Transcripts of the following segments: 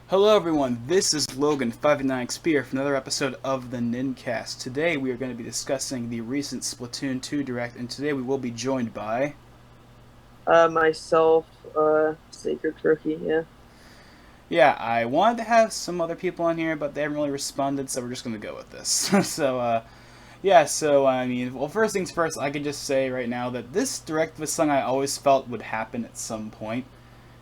Hello everyone, this is Logan59XP here for another episode of the Nin-Cast. Today we are going to be discussing the recent Splatoon 2 Direct, and today we will be joined by... Myself, SacredFroakie, yeah. Yeah, I wanted to have some other people on here, but they haven't really responded, so we're just going to go with this. So, first things first, I can just say right now that this Direct was something I always felt would happen at some point.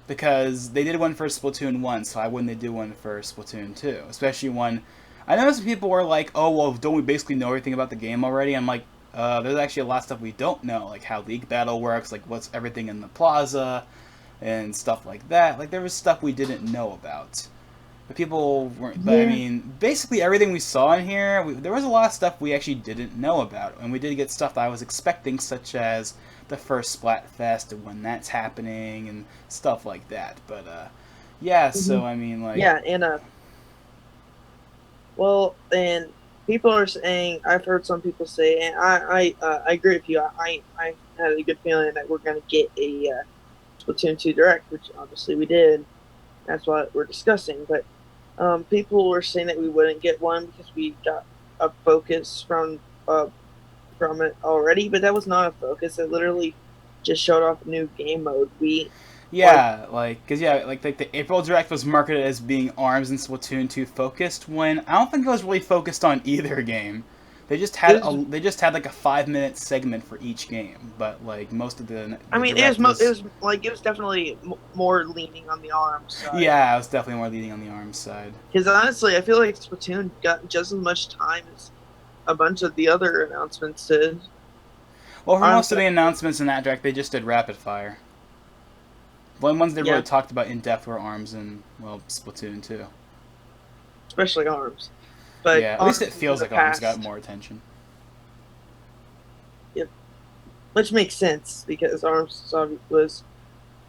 Because they did one for Splatoon 1, so why wouldn't they do one for Splatoon 2? Especially when I know some people were like, oh, well, don't we basically know everything about the game already? I'm like, there's actually a lot of stuff we don't know, like how League Battle works, like what's everything in the plaza, and stuff like that. Like, there was stuff we didn't know about. But people weren't, but I Yeah. mean, basically everything we saw in here, there was a lot of stuff we actually didn't know about. And we did get stuff that I was expecting, such as the first Splatfest and when that's happening and stuff like that. But, yeah, hmm so I mean, like, Yeah, and people are saying, I've heard some people say, and I agree with you. I had a good feeling that we're going to get a Splatoon 2 Direct, which obviously we did. That's what we're discussing. But people were saying that we wouldn't get one because we got a focus from it already, but that was not a focus. It literally just showed off a new game mode. We like yeah, like the April Direct was marketed as being ARMS and Splatoon 2 focused, when I don't think it was really focused on either game. it was. They just had like a 5 minute segment for each game, but like most of I the mean, direct was... it was definitely more leaning on the arms side. Yeah, I was definitely more leaning on the ARMS side. Because honestly, I feel like Splatoon got just as much time as a bunch of the other announcements did. Well, for Arms, most of the announcements in that direct, they just did rapid fire. The only ones they really yeah, talked about in depth were ARMS and, well, Splatoon 2. especially arms, but Yeah, at least it arms in feels the like ARMS got past, more attention. yep, which makes sense because arms was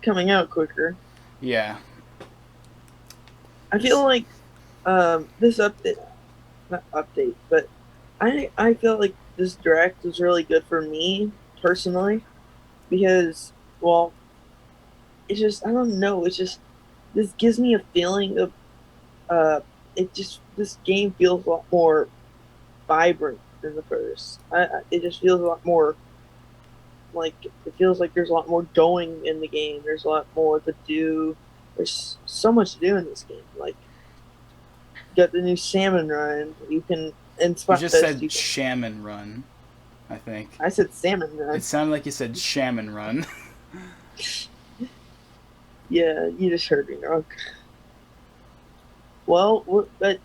coming out quicker. Yeah. I feel like this update, not update, but I feel like this direct was really good for me personally because, well, it's just, I don't know, it's just, this gives me a feeling of this game feels a lot more vibrant than the first. It just feels a lot more like, it feels like there's a lot more going in the game. There's a lot more to do. There's so much to do in this game. Like, you got the new salmon run. You can in You just Splatfest. said Shaman Run, I think. I said salmon It run. sounded like you said Shaman Run. Yeah, you just heard me wrong. Well, but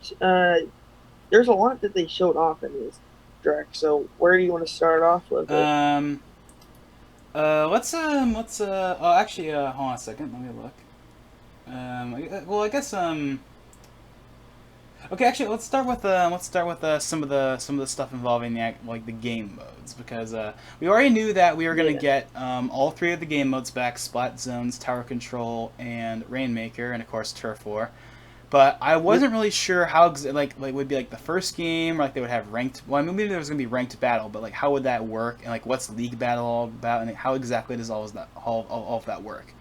there's a lot that they showed off in this direct. So where do you want to start off with it? um, oh, actually, hold on a second, let me look. I guess, okay, actually, let's start with some of the stuff involving the game modes, because we already knew that we were gonna Yeah, get all three of the game modes back: Splat Zones, Tower Control, and Rainmaker, and of course Turf War. But I yep, wasn't really sure how like would be like the first game, or like they would have ranked. Well, I mean, maybe there was gonna be ranked battle, but like how would that work, and like what's League Battle all about, and how exactly does all of that work?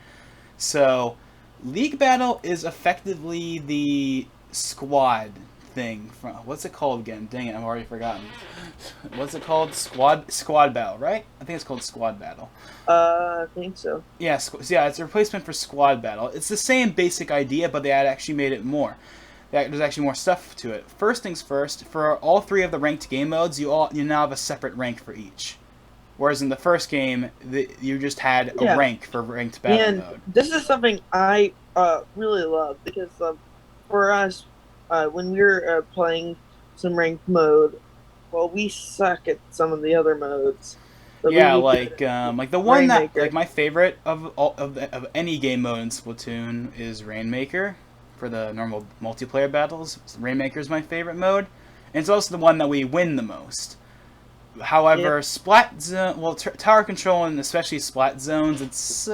So, League Battle is effectively the squad thing from, what's it called again? Dang it, I've already forgotten. What's it called? Squad Battle, right? I think it's called Squad Battle. I think so. Yeah, yeah, it's a replacement for Squad Battle. It's the same basic idea, but they had actually made it more. There's actually more stuff to it. First things first, for all three of the ranked game modes, you now have a separate rank for each. Whereas in the first game, you just had a Yeah, rank for ranked battle and mode. this is something I really love because for us, when we're playing some ranked mode, well, we suck at some of the other modes, but we Yeah, get good at like the one that, like, Rainmaker. my favorite of any game mode in Splatoon is Rainmaker for the normal multiplayer battles. Rainmaker is my favorite mode, and it's also the one that we win the most. Yep. However, Splat Zone, well, Tower Control and especially Splat Zones, it's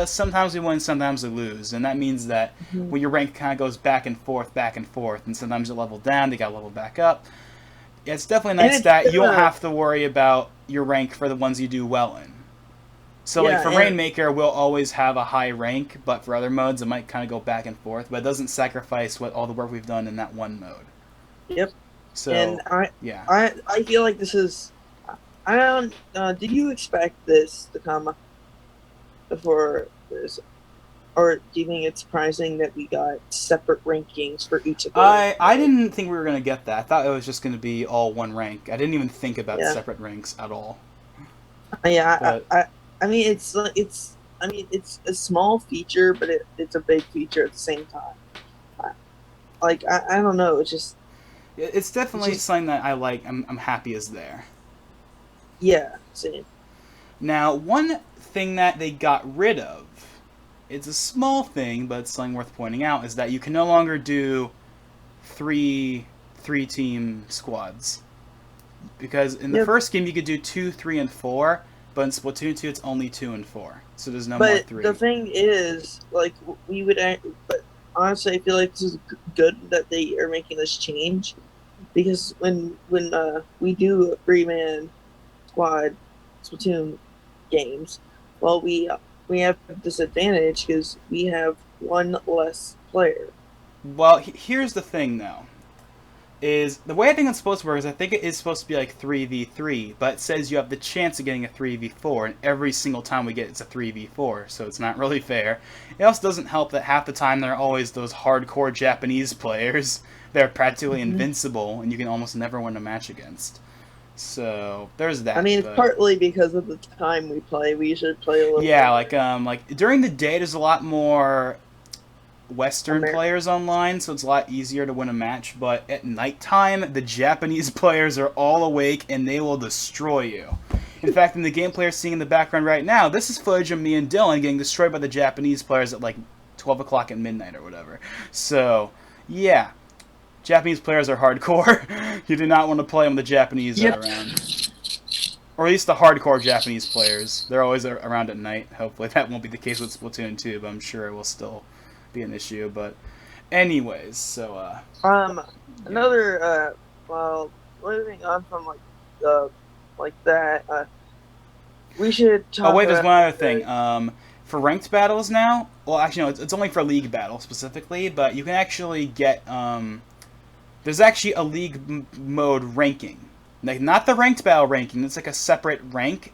sometimes we win, sometimes we lose, and that means that Mhm. when your rank kind of goes back and forth, and sometimes you level down, they got level back up. It's definitely And nice it's that you don't gonna, have to worry about your rank for the ones you do well in. So like Yeah, for and Rainmaker, we'll always have a high rank, but for other modes, it might kind of go back and forth. But it doesn't sacrifice what all the work we've done in that one mode. yep. And So yeah, I feel like this is. I don't. Did you expect this to come before this, or do you think it's surprising that we got separate rankings for each of the rank I modes? didn't think we were gonna get that. I thought it was just gonna be all one rank. I didn't even think about Yeah, separate ranks at all. yeah. But I mean, it's. I mean, it's a small feature, but it's a big feature at the same time. I, I don't know. it's It's definitely just something that I like. I'm happy is there. yeah. Same. Now, one thing that they got rid of, it's a small thing, but it's something worth pointing out, is that you can no longer do three three team squads. Because in the Yep. first game you could do 2, 3, and 4, but in Splatoon 2 it's only 2 and 4. So there's no more But the 3. thing is, like, we would. But honestly, I feel like this is good that they are making this change because when we do a 3-man squad Splatoon games, well, we have a disadvantage because we have one less player. Well, here's the thing though. Is the way I think it's supposed to work is I think it is supposed to be like 3v3, but it says you have the chance of getting a 3v4, and every single time we get it's a 3v4, so it's not really fair. It also doesn't help that half the time there are always those hardcore Japanese players. They're practically Mm-hmm. invincible, and you can almost never win a match against. So there's I that, mean, it's but partly because of the time we play. We usually play a little yeah, later. like during the day there's a lot more Western America. players online, so it's a lot easier to win a match. But at nighttime, the Japanese players are all awake and they will destroy you. In fact, in the gameplay you're seeing in the background right now, this is footage of me and Dylan getting destroyed by the Japanese players at like 12 o'clock at midnight or whatever. So, yeah, Japanese players are hardcore. You do not want to play when the Japanese are Yeah. around. Or at least the hardcore Japanese players. They're always around at night. Hopefully that won't be the case with Splatoon 2, but I'm sure it will still be an issue. But anyways, so Um, yeah. another well, moving on from uh, like that, we should Oh talk wait, there's about one other thing. the For ranked battles now, well actually no, it's only for league battles specifically, but you can actually get there's actually a league mode ranking. Like not the ranked battle ranking, it's like a separate rank.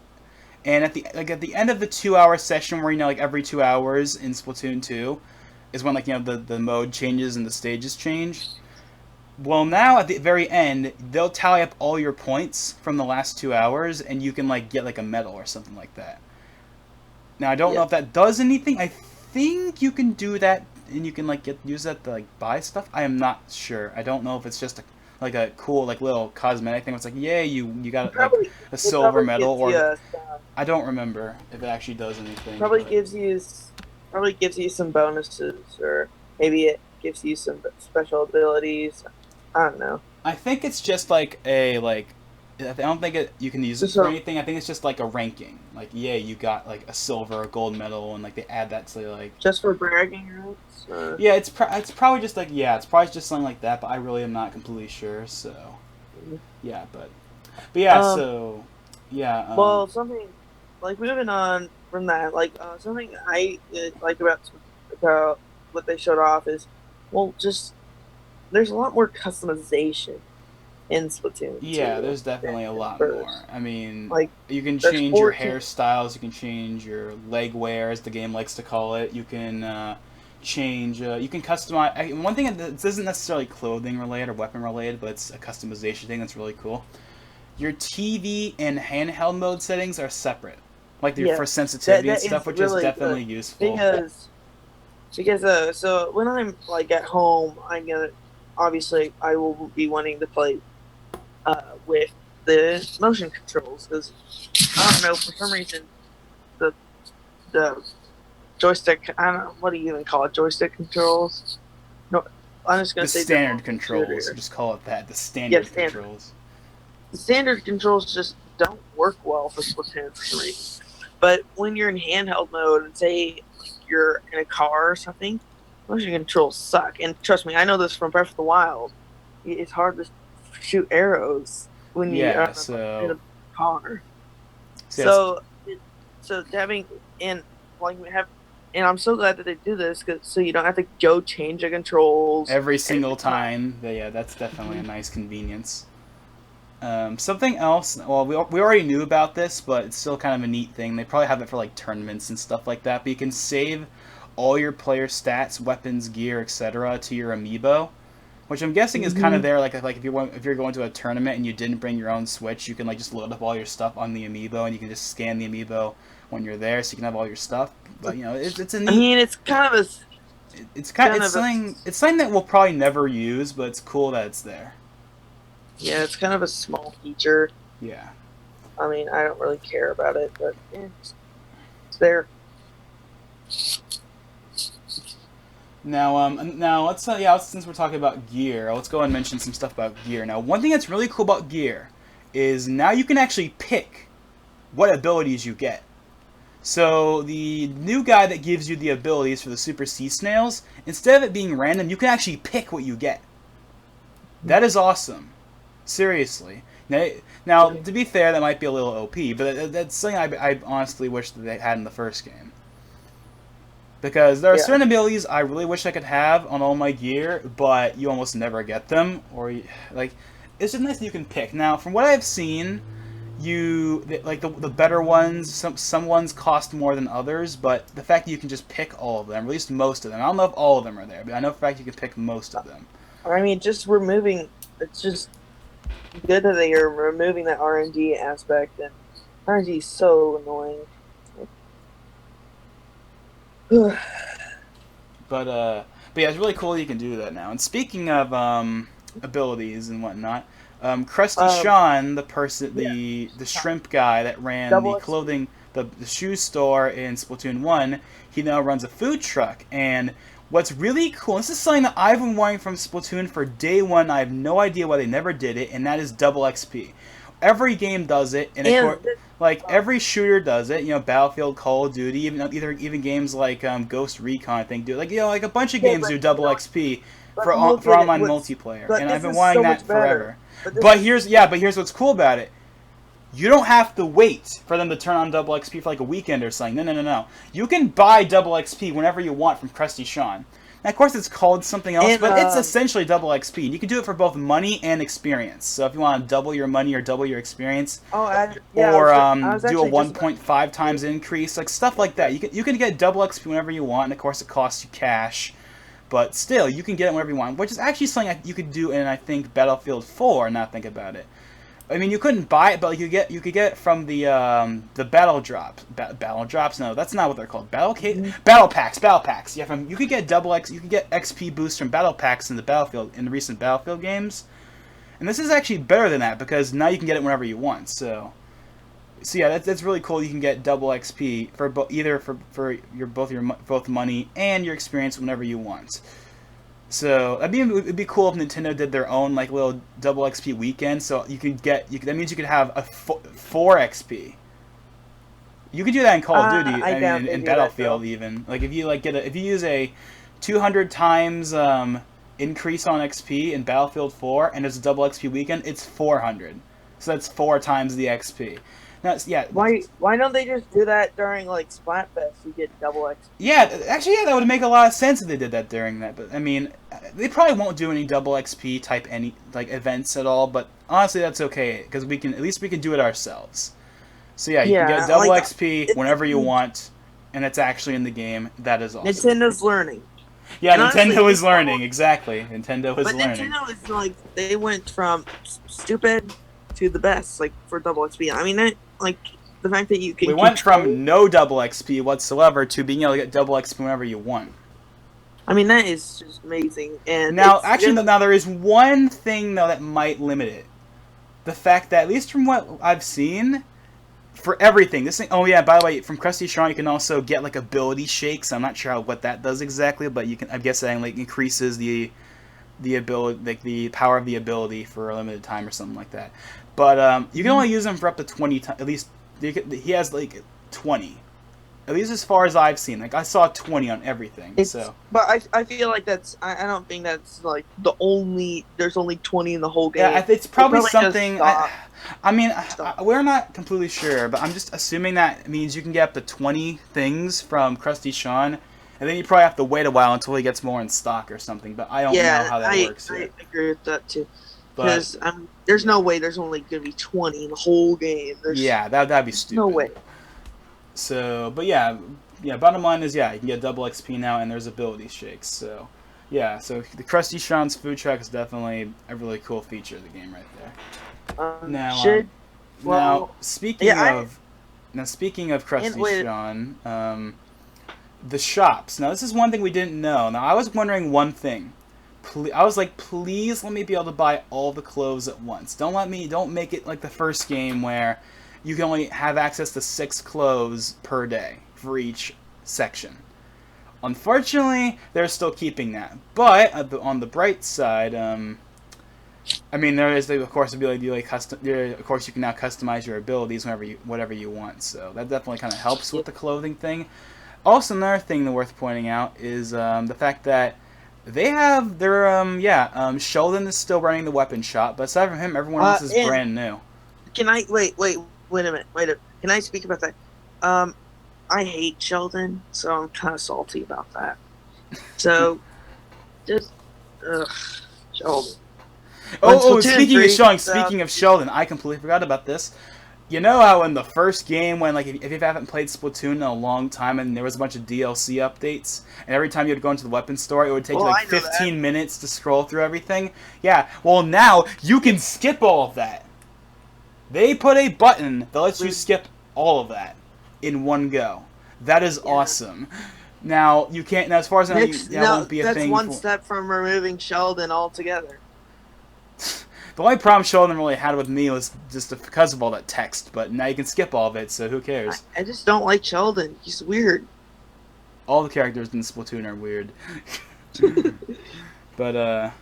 And at the end of the 2 hour session where like every 2 hours in Splatoon 2 is when like the mode changes and the stages change. Well, now at the very end, they'll tally up all your points from the last 2 hours, and you can like get like a medal or something like that. Now I don't know yeah, if that does anything. I think you can do that, and you can like use that to like buy stuff. I am not sure. I don't know if it's just like a cool like little cosmetic thing. It's like yay, you it got like probably a it silver probably medal, gives you or some, I don't remember if it actually does anything. probably But gives you probably gives you some bonuses, or maybe it gives you some special abilities. I don't know. I think it's just like a like. I don't think you can use it Just for so anything. I think it's just like a ranking. Like, yeah, you got like a silver or gold medal, and like they add that to like. just for bragging rights. Yeah, it's probably just like it's probably just something like that. But I really am not completely sure. So yeah, but yeah, Um, so yeah, well, something like moving on from that, like something I like about what they showed off is, well, just there's a lot more customization in Splatoon yeah. 2 There's than definitely a in lot more. first. I mean, Like you can there's change your 14. hairstyles. You can change your leg wear, as the game likes to call it. You can change. You can customize. One thing that isn't necessarily clothing related or weapon related, but it's a customization thing that's really cool. Your TV and handheld mode settings are separate, like your Yeah, for sensitivity and that stuff, is which is really good definitely useful. because so when I'm like at home, I'm gonna obviously I will be wanting to play with the motion controls because I don't know for some reason the the joystick, I don't know what do you even call it, joystick controls. No, I'm just The gonna say the standard normal controls, shooter. just call it that. The Yeah, standard standard. controls. The standard controls just don't work well for Splatoon for some reason. But when you're in handheld mode and say like you're in a car or something, motion controls suck. And trust me, I know this from Breath of the Wild. It's hard to shoot arrows when you Yeah, are in so a car. so yeah, So so having and like we have, and I'm so glad that they do this so you don't have to go change the controls every single time. Yeah, that's definitely a nice convenience. Something else, well, we already knew about this, but it's still kind of a neat thing. They probably have it for like tournaments and stuff like that, but you can save all your player stats, weapons, gear, etc. to your amiibo, which I'm guessing is kind of there. Like if you're going to a tournament and you didn't bring your own Switch, you can like just load up all your stuff on the amiibo, and you can just scan the amiibo when you're there, so you can have all your stuff. But you know, it's a neat. I mean, it's kind of a. It's something that we'll probably never use, but it's cool that it's there. Yeah, it's kind of a small feature. Yeah. I mean, I don't really care about it, but it's there. Now let's since we're talking about gear, let's go and mention some stuff about gear. Now, one thing that's really cool about gear is now you can actually pick what abilities you get. So the new guy that gives you the abilities for the Super Sea Snails, instead of it being random, you can actually pick what you get. That is awesome. Seriously. Now, to be fair, that might be a little OP, but that's something I honestly wish that they had in the first game. Because there are certain abilities I really wish I could have on all my gear, but you almost never get them. Or, like, it's just nice that you can pick. Now, from what I've seen, the better ones, some ones cost more than others, but the fact that you can just pick all of them, or at least most of them. I don't know if all of them are there, but I know for the fact you can pick most of them. I mean, it's just good that they are removing that RNG aspect, and RNG is so annoying. But yeah, it's really cool that you can do that now. And speaking of abilities and whatnot, Krusty Sean, the shrimp guy that ran the clothing, the shoe store in Splatoon 1, he now runs a food truck. And what's really cool, and this is something that I've been wanting from Splatoon for day one, I have no idea why they never did it, and that is double XP. Every game does it, and every shooter does it. You know, Battlefield, Call of Duty, even games like Ghost Recon, I think, do it. Like, you know, like a bunch of games do double XP for online multiplayer, and I've been wanting that forever. But here's what's cool about it. You don't have to wait for them to turn on double XP for like a weekend or something. No. You can buy double XP whenever you want from Krusty Sean. Now, of course, it's called something else, but it's essentially double XP. And you can do it for both money and experience. So if you want to double your money or double your experience, do a 1.5 times increase, like stuff like that. You can get double XP whenever you want, and of course, it costs you cash. But still, you can get it whenever you want, which is actually something you could do in, I think, Battlefield 4. Now think about it. I mean, you couldn't buy it, but you could get it from the battle drops. Battle drops? No, that's not what they're called. Battle packs. Yeah, you could get you could get XP boosts from battle packs in the recent Battlefield games. And this is actually better than that because now you can get it whenever you want. So yeah, that's really cool. You can get double XP for both money and your experience whenever you want. So it'd be cool if Nintendo did their own like little double XP weekend. So that means you could have a 4 XP. You could do that in Call of Duty. In Battlefield even. Like if you use a 200 times increase on XP in Battlefield 4 and there's a double XP weekend, it's 400. So that's 4 times the XP. Now, yeah. Why don't they just do that during like Splatfest? You get double XP. Yeah, actually, that would make a lot of sense if they did that during that. But I mean, they probably won't do any double XP type events at all. But honestly, that's okay because we can do it ourselves. So yeah, you can get double XP whenever you want, and it's actually in the game. That is awesome. Nintendo learning. Yeah, and Nintendo is learning exactly. Nintendo is learning. Nintendo is like they went from stupid to the best, like for double XP. I mean, the fact that you can. We went from no double XP whatsoever to being able to get double XP whenever you want. I mean, that is just amazing. And now there is one thing though that might limit it. The fact that, at least from what I've seen, for everything, this thing. Oh yeah, by the way, from Krusty Sean, you can also get like ability shakes. I'm not sure what that does exactly, but you can. I guess that like increases the ability, like the power of the ability for a limited time or something like that. But you can only use them for up to 20 times. At least he has like 20. At least as far as I've seen. Like, I saw 20 on everything, so... But I feel like that's... I don't think that's, like, the only... There's only 20 in the whole game. Yeah, it's probably something... we're not completely sure, but I'm just assuming that means you can get up to 20 things from Krusty Sean, and then you probably have to wait a while until he gets more in stock or something, but I don't know how that works yet. I agree with that, too. Because there's no way there's only going to be 20 in the whole game. That'd be stupid. No way. So, but yeah, bottom line is, you can get double XP now, and there's ability shakes, so... Yeah, so the Krusty Sean's food truck is definitely a really cool feature of the game right there. Now, speaking of Krusty Sean, the shops. Now, this is one thing we didn't know. Now, I was wondering one thing. I was like, please let me be able to buy all the clothes at once. Don't make it like the first game where you can only have access to 6 clothes per day for each section. Unfortunately, they're still keeping that. But on the bright side, I mean, there is of course ability to custom. Of course, you can now customize your abilities whatever you want. So that definitely kind of helps with the clothing thing. Also, another thing worth pointing out is the fact that they have their Sheldon is still running the weapon shop, but aside from him, everyone else is brand new. Can I wait a minute? Can I speak about that? I hate Sheldon, so I'm kind of salty about that. So, just Sheldon. Speaking of Sheldon, I completely forgot about this. You know how in the first game, when if you haven't played Splatoon in a long time, and there was a bunch of DLC updates, and every time you'd go into the weapons store, it would take you 15 minutes to scroll through everything? Yeah, well now, you can skip all of that. They put a button that lets you skip all of that in one go. That is awesome. Now, you can't... Now, as far as I know, that won't be a thing. That's one step from removing Sheldon altogether. The only problem Sheldon really had with me was just because of all that text, but now you can skip all of it, so who cares? I just don't like Sheldon. He's weird. All the characters in Splatoon are weird. But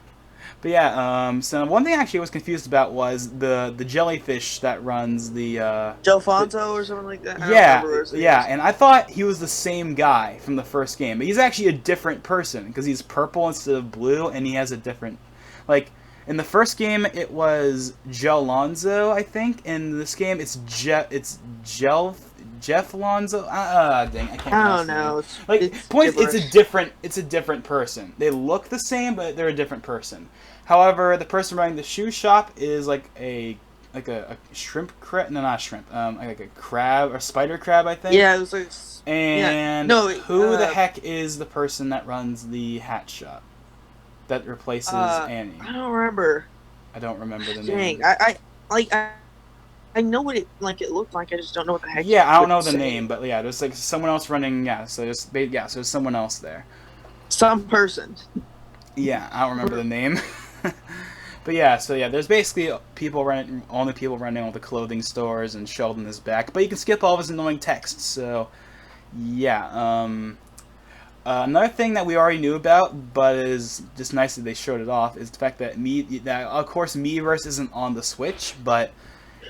yeah, so one thing I actually was confused about was the jellyfish that runs the... Delfonso or something like that? And I thought he was the same guy from the first game, but he's actually a different person, because he's purple instead of blue, and he has a different... Like, in the first game, it was Gelonzo, I think. In this game, it's Jeff Lonzo. Dang, I can't. I don't know. It's a different person. They look the same, but they're a different person. However, the person running the shoe shop is like a shrimp crab. No, not shrimp. Like a crab or spider crab, I think. Yeah, it was like. And who the heck is the person that runs the hat shop? That replaces Annie. I don't remember. I don't remember the name. I know what it looked like. I just don't know what the heck. Yeah, I don't know the name, but yeah, there's like someone else running. Yeah, so there's someone else there. Some person. Yeah, I don't remember the name. But yeah, so yeah, there's basically only people running all the clothing stores, and Sheldon is back. But you can skip all of his annoying text. So yeah. Another thing that we already knew about, but is just nice that they showed it off, is the fact that of course Miiverse isn't on the Switch, but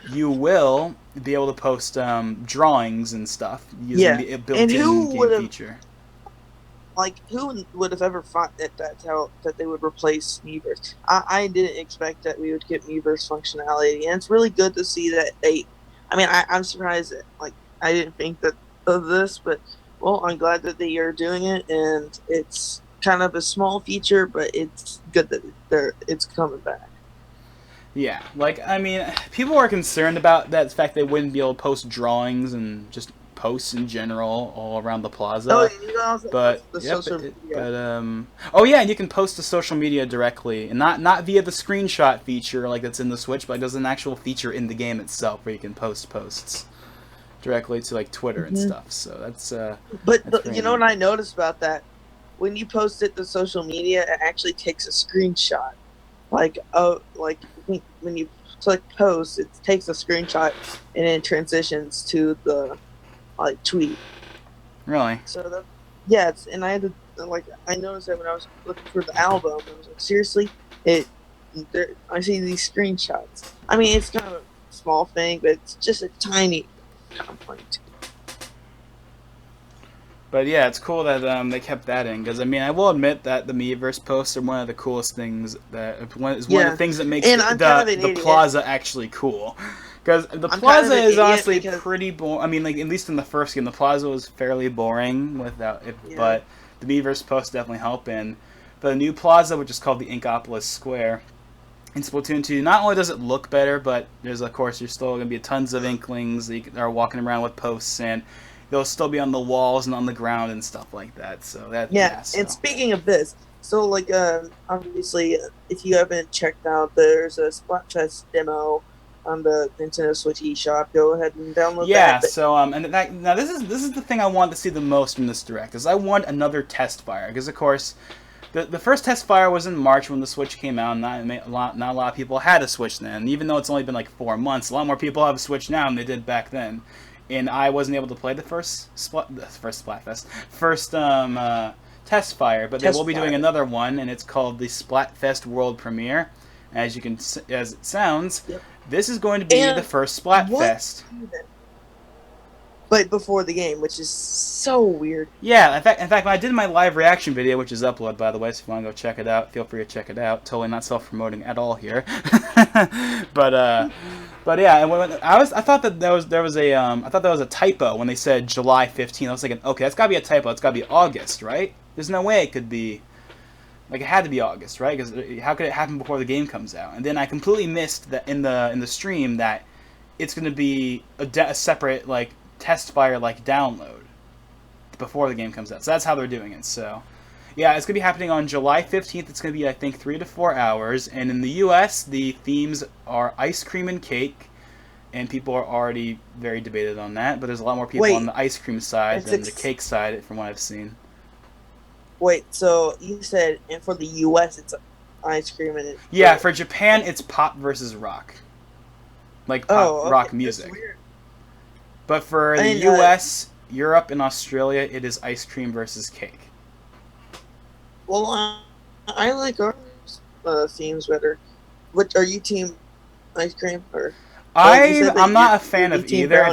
you will be able to post drawings and stuff using the built-in game feature. Like, who would have ever thought that they would replace Miiverse? I didn't expect that we would get Miiverse functionality, and it's really good to see that they... I mean, I'm surprised that, I didn't think of this, but... Well, I'm glad that they are doing it, and it's kind of a small feature, but it's good that it's coming back. Yeah, I mean, people are concerned about that fact they wouldn't be able to post drawings and just posts in general all around the plaza. Oh, you can also post the social media. And you can post to social media directly, and not via the screenshot feature that's in the Switch, but there's an actual feature in the game itself where you can post posts directly to Twitter and stuff. So that's you know what I noticed about that? When you post it to social media, it actually takes a screenshot. When you click post, it takes a screenshot and then transitions to the tweet. Really? So and I had to I noticed that when I was looking for the album, I was like, seriously, I see these screenshots. I mean, it's kind of a small thing, but it's just a tiny complaint. But yeah, it's cool that they kept that in because I mean I will admit that the Miiverse posts are one of the coolest things that is one of the Yeah, things that makes and I'm kind of an the idiot. plaza actually cool. Because the I'm kind of plaza an is idiot honestly because pretty boring. I mean, like at least in the first game, the plaza was fairly boring without it. yeah, But the Miiverse posts definitely help. And the new plaza, which is called the Inkopolis Square, in Splatoon 2, not only does it look better, but there's of course there's still going to be tons of Inklings that are walking around with posts, and they'll still be on the walls and on the ground and stuff like that. So that yeah. And so speaking of this, so like obviously, if you haven't checked out, there's a Splatfest demo on the Nintendo Switch eShop. Go ahead and download that. yeah. So and that, now this is the thing I want to see the most from this direct is I want another test fire because of course. The first test fire was in March when the Switch came out. Not a lot of people had a Switch then. Even though it's only been like 4 months, a lot more people have a Switch now than they did back then. And I wasn't able to play the first Splatfest, test fire, but they will be doing another one, and it's called the Splatfest World Premiere. As it sounds, Yep. this is going to be the first Splatfest. But before the game, which is so weird. Yeah, in fact, when I did my live reaction video, which is uploaded by the way, so if you want to go check it out, feel free to check it out. Totally not self-promoting at all here. but yeah, and I thought that there was a typo when they said July 15th. I was thinking, okay, that's got to be a typo. It's got to be August, right? There's no way it could be. Like it had to be August, right? Because how could it happen before the game comes out? And then I completely missed that in the stream that it's going to be a separate like test fire like download before the game comes out. So that's how they're doing it. So yeah, it's going to be happening on July 15th. It's going to be I think 3 to 4 hours, and in the US the themes are ice cream and cake, and people are already very debated on that, but there's a lot more people on the ice cream side than the cake side from what I've seen. Wait, so you said and for the US it's ice cream and yeah, for Japan it's pop versus rock. Like pop rock music. But for the US, Europe, and Australia, it is ice cream versus cake. Well, I like our themes better. What are you, team ice cream or? I'm not a fan of either.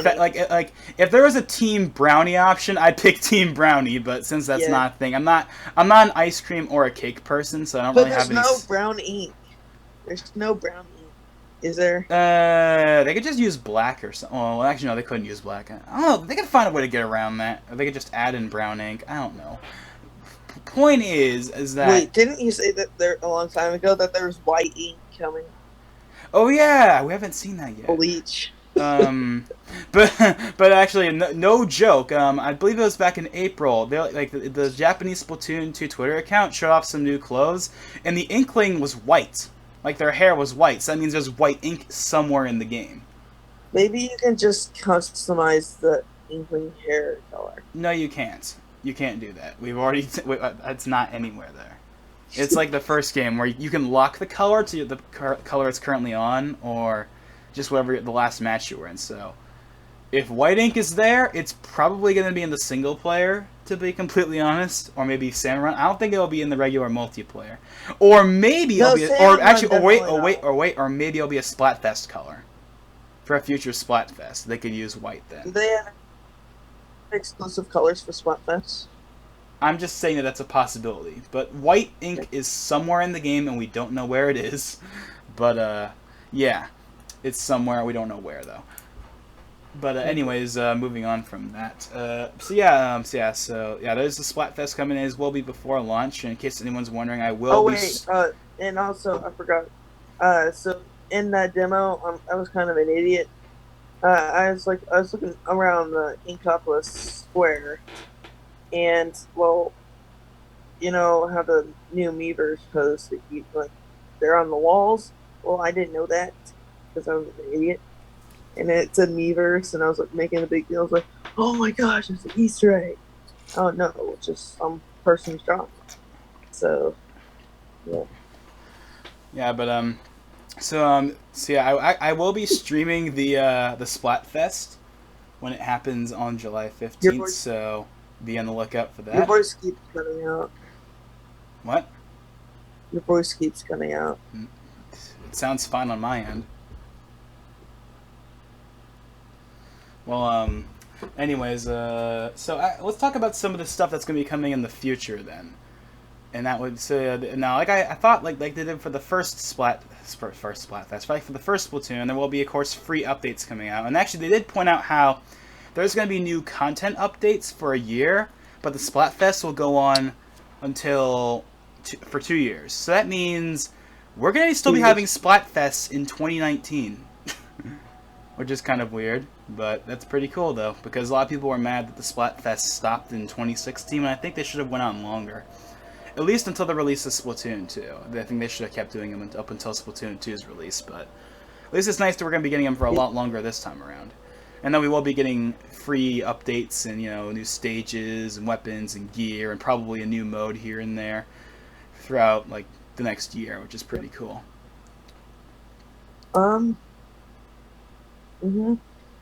If there was a team brownie option, I'd pick team brownie. But since that's not a thing, I'm not an ice cream or a cake person, so I don't really have any. But there's no brown ink. There's no brown ink. Is there? They could just use black or something. Well, actually, no, they couldn't use black. I don't know. They could find a way to get around that. Or they could just add in brown ink. I don't know. Point is that. Wait, didn't you say that there a long time ago that there was white ink coming? Oh yeah, we haven't seen that yet. Bleach. But actually, no joke. I believe it was back in April. They like the Japanese Splatoon 2 Twitter account showed off some new clothes, and the inkling was white. Like their hair was white, so that means there's white ink somewhere in the game. Maybe you can just customize the inkling hair color. No, you can't. You can't do that. We've already. It's not anywhere there. It's like the first game where you can lock the color to the color it's currently on, or just whatever the last match you were in. So, if white ink is there, it's probably going to be in the single player, to be completely honest, or maybe Salmon Run. I don't think it'll be in the regular multiplayer, or maybe it'll be, or maybe it'll be a Splatfest color for a future Splatfest. They could use white then. Do they have exclusive colors for Splatfest? I'm just saying that that's a possibility. But white ink is somewhere in the game, and we don't know where it is. But, yeah. It's somewhere. We don't know where, though. But, anyways, moving on from that. So, there's the Splatfest coming in. It will be before launch. And in case anyone's wondering, I will be... and also, I forgot. So, in that demo, I was kind of an idiot. I was looking around the Inkopolis Square. And, well, you know how the new Miiverse posts, they're on the walls? Well, I didn't know that, because I was an idiot. And it said Miiverse, and I was making a big deal. I was like, oh my gosh, it's an Easter egg. Oh no, it's just some person's job. So, yeah. Yeah, but, I will be streaming the Splatfest when it happens on July 15th, so... Be on the lookout for that. Your voice keeps cutting out. What? Your voice keeps cutting out. It sounds fine on my end. Well, Anyways, let's talk about some of the stuff that's going to be coming in the future then. And that would say now, like I thought, like they did for the first Splatfest, like for the first Splatoon, there will be, of course, free updates coming out. And actually, they did point out how there's going to be new content updates for a year, but the Splatfest will go on until for 2 years. So that means we're going to still be having Splatfest in 2019, which is kind of weird, but that's pretty cool though, because a lot of people were mad that the Splatfest stopped in 2016, and I think they should have went on longer. At least until the release of Splatoon 2. I think they should have kept doing them up until Splatoon 2's release, but at least it's nice that we're going to be getting them for a lot longer this time around. And then we will be getting free updates and, new stages and weapons and gear and probably a new mode here and there throughout, like, the next year, which is pretty cool. And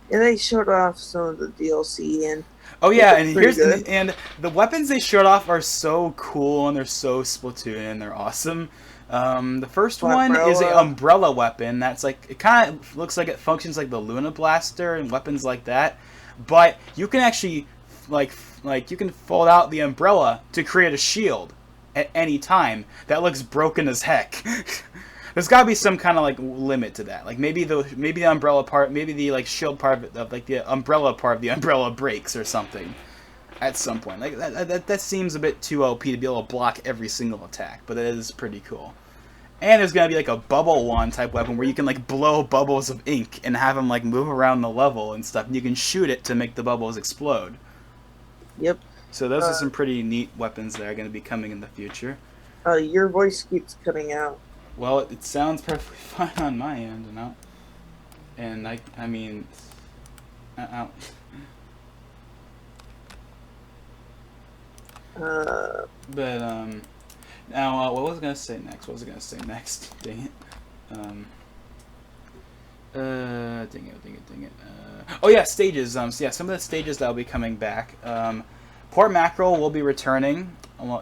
they showed off some of the DLC and oh yeah, and the weapons they showed off are so cool and they're so Splatoon and they're awesome. The first one is an umbrella weapon that's like, it kind of looks like it functions like the Luna Blaster and weapons like that, but you can actually like you can fold out the umbrella to create a shield at any time that looks broken as heck. There's got to be some kind of like limit to that. Like maybe the umbrella part, maybe the like shield part of like the umbrella part of the umbrella breaks or something at some point. Like that seems a bit too OP to be able to block every single attack, but it is pretty cool. And there's gonna be like a bubble wand type weapon where you can like blow bubbles of ink and have them like move around the level and stuff. And you can shoot it to make the bubbles explode. Yep. So those are some pretty neat weapons that are gonna be coming in the future. Your voice keeps cutting out. Well, it sounds perfectly fine on my end, and I mean, now, what was I gonna say next? Dang it. Dang it. Oh yeah, stages. So yeah, some of the stages that'll be coming back. Port Mackerel will be returning,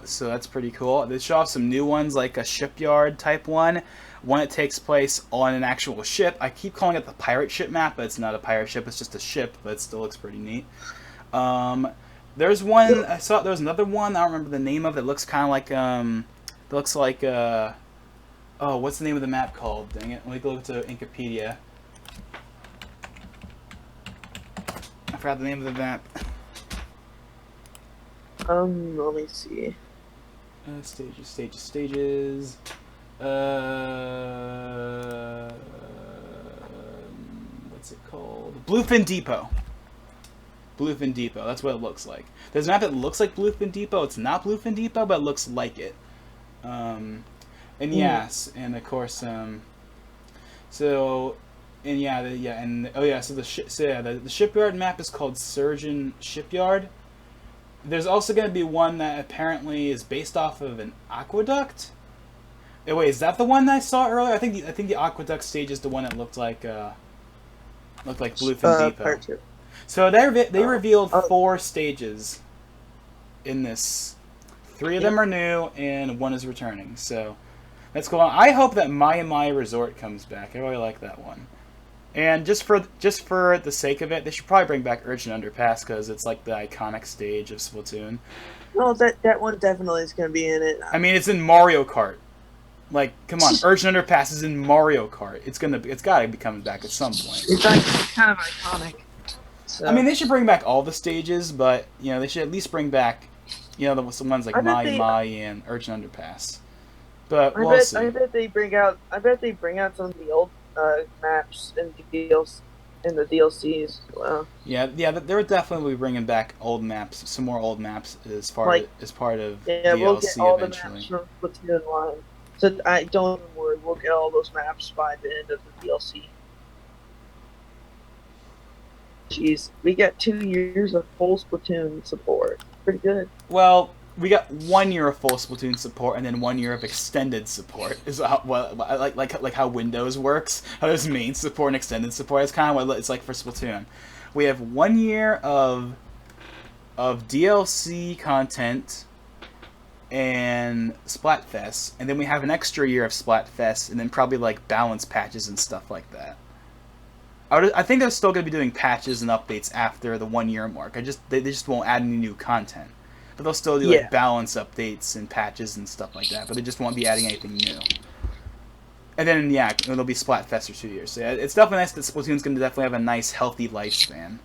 so that's pretty cool. They show off some new ones, like a shipyard type one that takes place on an actual ship. I keep calling it the pirate ship map, but it's not a pirate ship, it's just a ship, but it still looks pretty neat. There's one, I saw there was another one, I don't remember the name of it, looks kind of like, what's the name of the map called? Dang it, let me go look to Wikipedia. I forgot the name of the map. Let me see. Stages. What's it called? Bluefin Depot. Bluefin Depot. That's what it looks like. There's a map that looks like Bluefin Depot. It's not Bluefin Depot, but it looks like it. And yes, and of course, so the shipyard map is called Surgeon Shipyard. There's also going to be one that apparently is based off of an aqueduct. Wait, is that the one that I saw earlier? I think the aqueduct stage is the one that looked like Bluefin Depot. So they revealed 4 stages in this. 3 of them are new and 1 is returning. So that's cool. I hope that My Resort comes back. I really like that one. And just for the sake of it, they should probably bring back Urchin Underpass because it's like the iconic stage of Splatoon. No, that one definitely is going to be in it. I mean, it's in Mario Kart. Like, come on, Urchin Underpass is in Mario Kart. It's got to be coming back at some point. It's kind of iconic. So. I mean, they should bring back all the stages, but they should at least bring back, some ones like My and Urchin Underpass. But we'll see. I bet they bring out some of the old maps and deals in the DLCs. Wow. Yeah, they're definitely bringing back old maps, some more old maps as part of DLC we'll get all eventually. The maps from Splatoon 1. So I don't even worry, we'll get all those maps by the end of the DLC. Jeez, we got 2 years of full Splatoon support. Pretty good. Well, we got 1 year of full Splatoon support and then 1 year of extended support. Is like how Windows works. How there's main support and extended support. It's kind of what it's like for Splatoon. We have 1 year of DLC content and Splatfest, and then we have an extra year of Splatfest, and then probably like balance patches and stuff like that. I think they're still going to be doing patches and updates after the 1 year mark. They just won't add any new content, but they'll still do Yeah. like balance updates and patches and stuff like that. But they just won't be adding anything new. And then yeah, it'll be Splatfest for 2 years. So yeah, it's definitely nice that Splatoon's going to definitely have a nice healthy lifespan.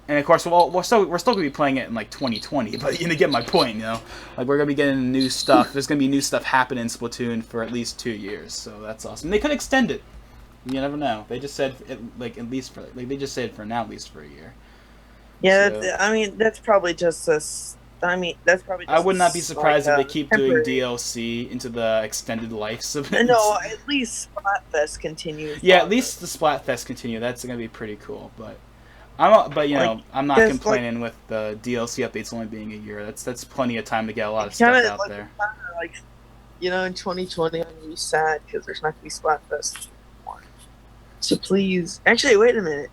And of course, we're still going to be playing it in like 2020, but you get my point, you know. Like we're going to be getting new stuff. There's going to be new stuff happening in Splatoon for at least 2 years, so that's awesome. And they could extend it. You never know. They just said like at least for like they just said for now at least for a year. Yeah, So, I mean that's probably just a. I mean that's probably. Just I would not be surprised if they keep temporary. doing DLC into the extended lives of it. No, at least Splatfest continues. Yeah, at least the Splatfest continue. That's gonna be pretty cool. But you know, I'm not complaining with the DLC updates only being a year. That's plenty of time to get a lot of stuff out there. Like, you know, in 2020, I'm gonna be sad because there's not gonna be Splatfest. So please, actually, wait a minute.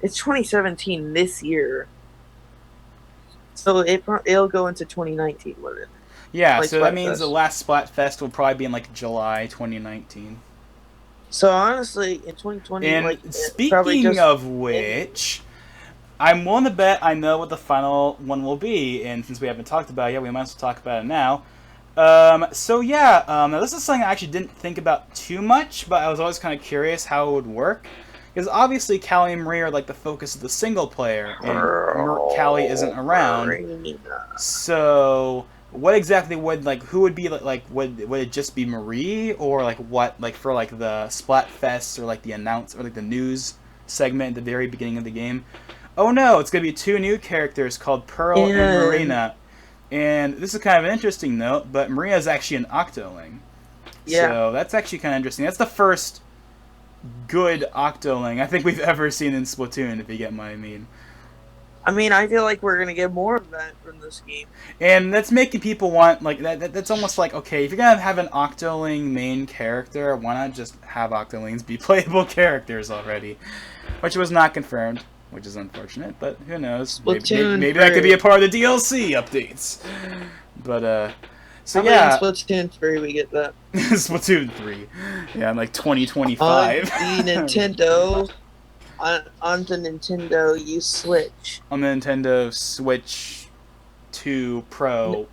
It's 2017 this year, so it'll go into 2019, won't it? Yeah, like so that means the last Splatfest will probably be in like July 2019. So honestly, in 2020, and like, speaking of which, I'm willing to bet I know what the final one will be, and since we haven't talked about it yet, we might as well talk about it now. So yeah, now this is something I actually didn't think about too much, but I was always kind of curious how it would work. Because obviously Callie and Marie are like the focus of the single player, and Callie isn't around. So what exactly would, like, who would be, like would it just be Marie, or like what, like for like the Splatfest, or like the or like the news segment at the very beginning of the game? Oh no, it's gonna be 2 new characters called Pearl and Marina. And this is kind of an interesting note, but Maria is actually an Octoling. Yeah. So that's actually kind of interesting. That's the first good Octoling I think we've ever seen in Splatoon, if you get what I mean. I mean, I feel like we're going to get more of that from this game. And that's making people want, like, that's almost like, okay, if you're going to have an Octoling main character, why not just have Octolings be playable characters already? Which was not confirmed. Which is unfortunate, but who knows? Maybe that could be a part of the DLC updates. But, so yeah. In Splatoon 3 we get that. Splatoon 3. Yeah, in like 2025. On the Nintendo, on the Nintendo, you Switch. On the Nintendo Switch 2 Pro.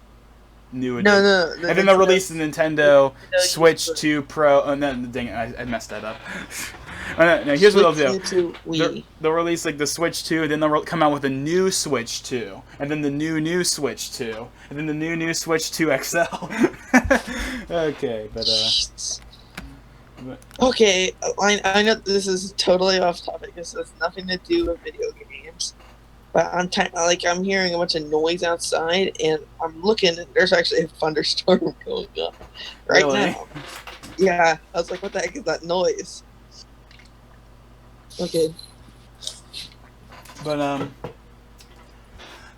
New edition. No. And then they'll release the Nintendo Switch 2 Pro. Oh, no, dang it, I messed that up. No, here's what they'll do. They'll release like the Switch 2, and then they'll come out with a new Switch 2, and then the new Switch 2, and then the new Switch 2 XL. Okay, but okay, I know this is totally off topic. This has nothing to do with video games. But I'm hearing a bunch of noise outside, and I'm looking, and there's actually a thunderstorm going on right now. Yeah, I was like, what the heck is that noise? Okay. But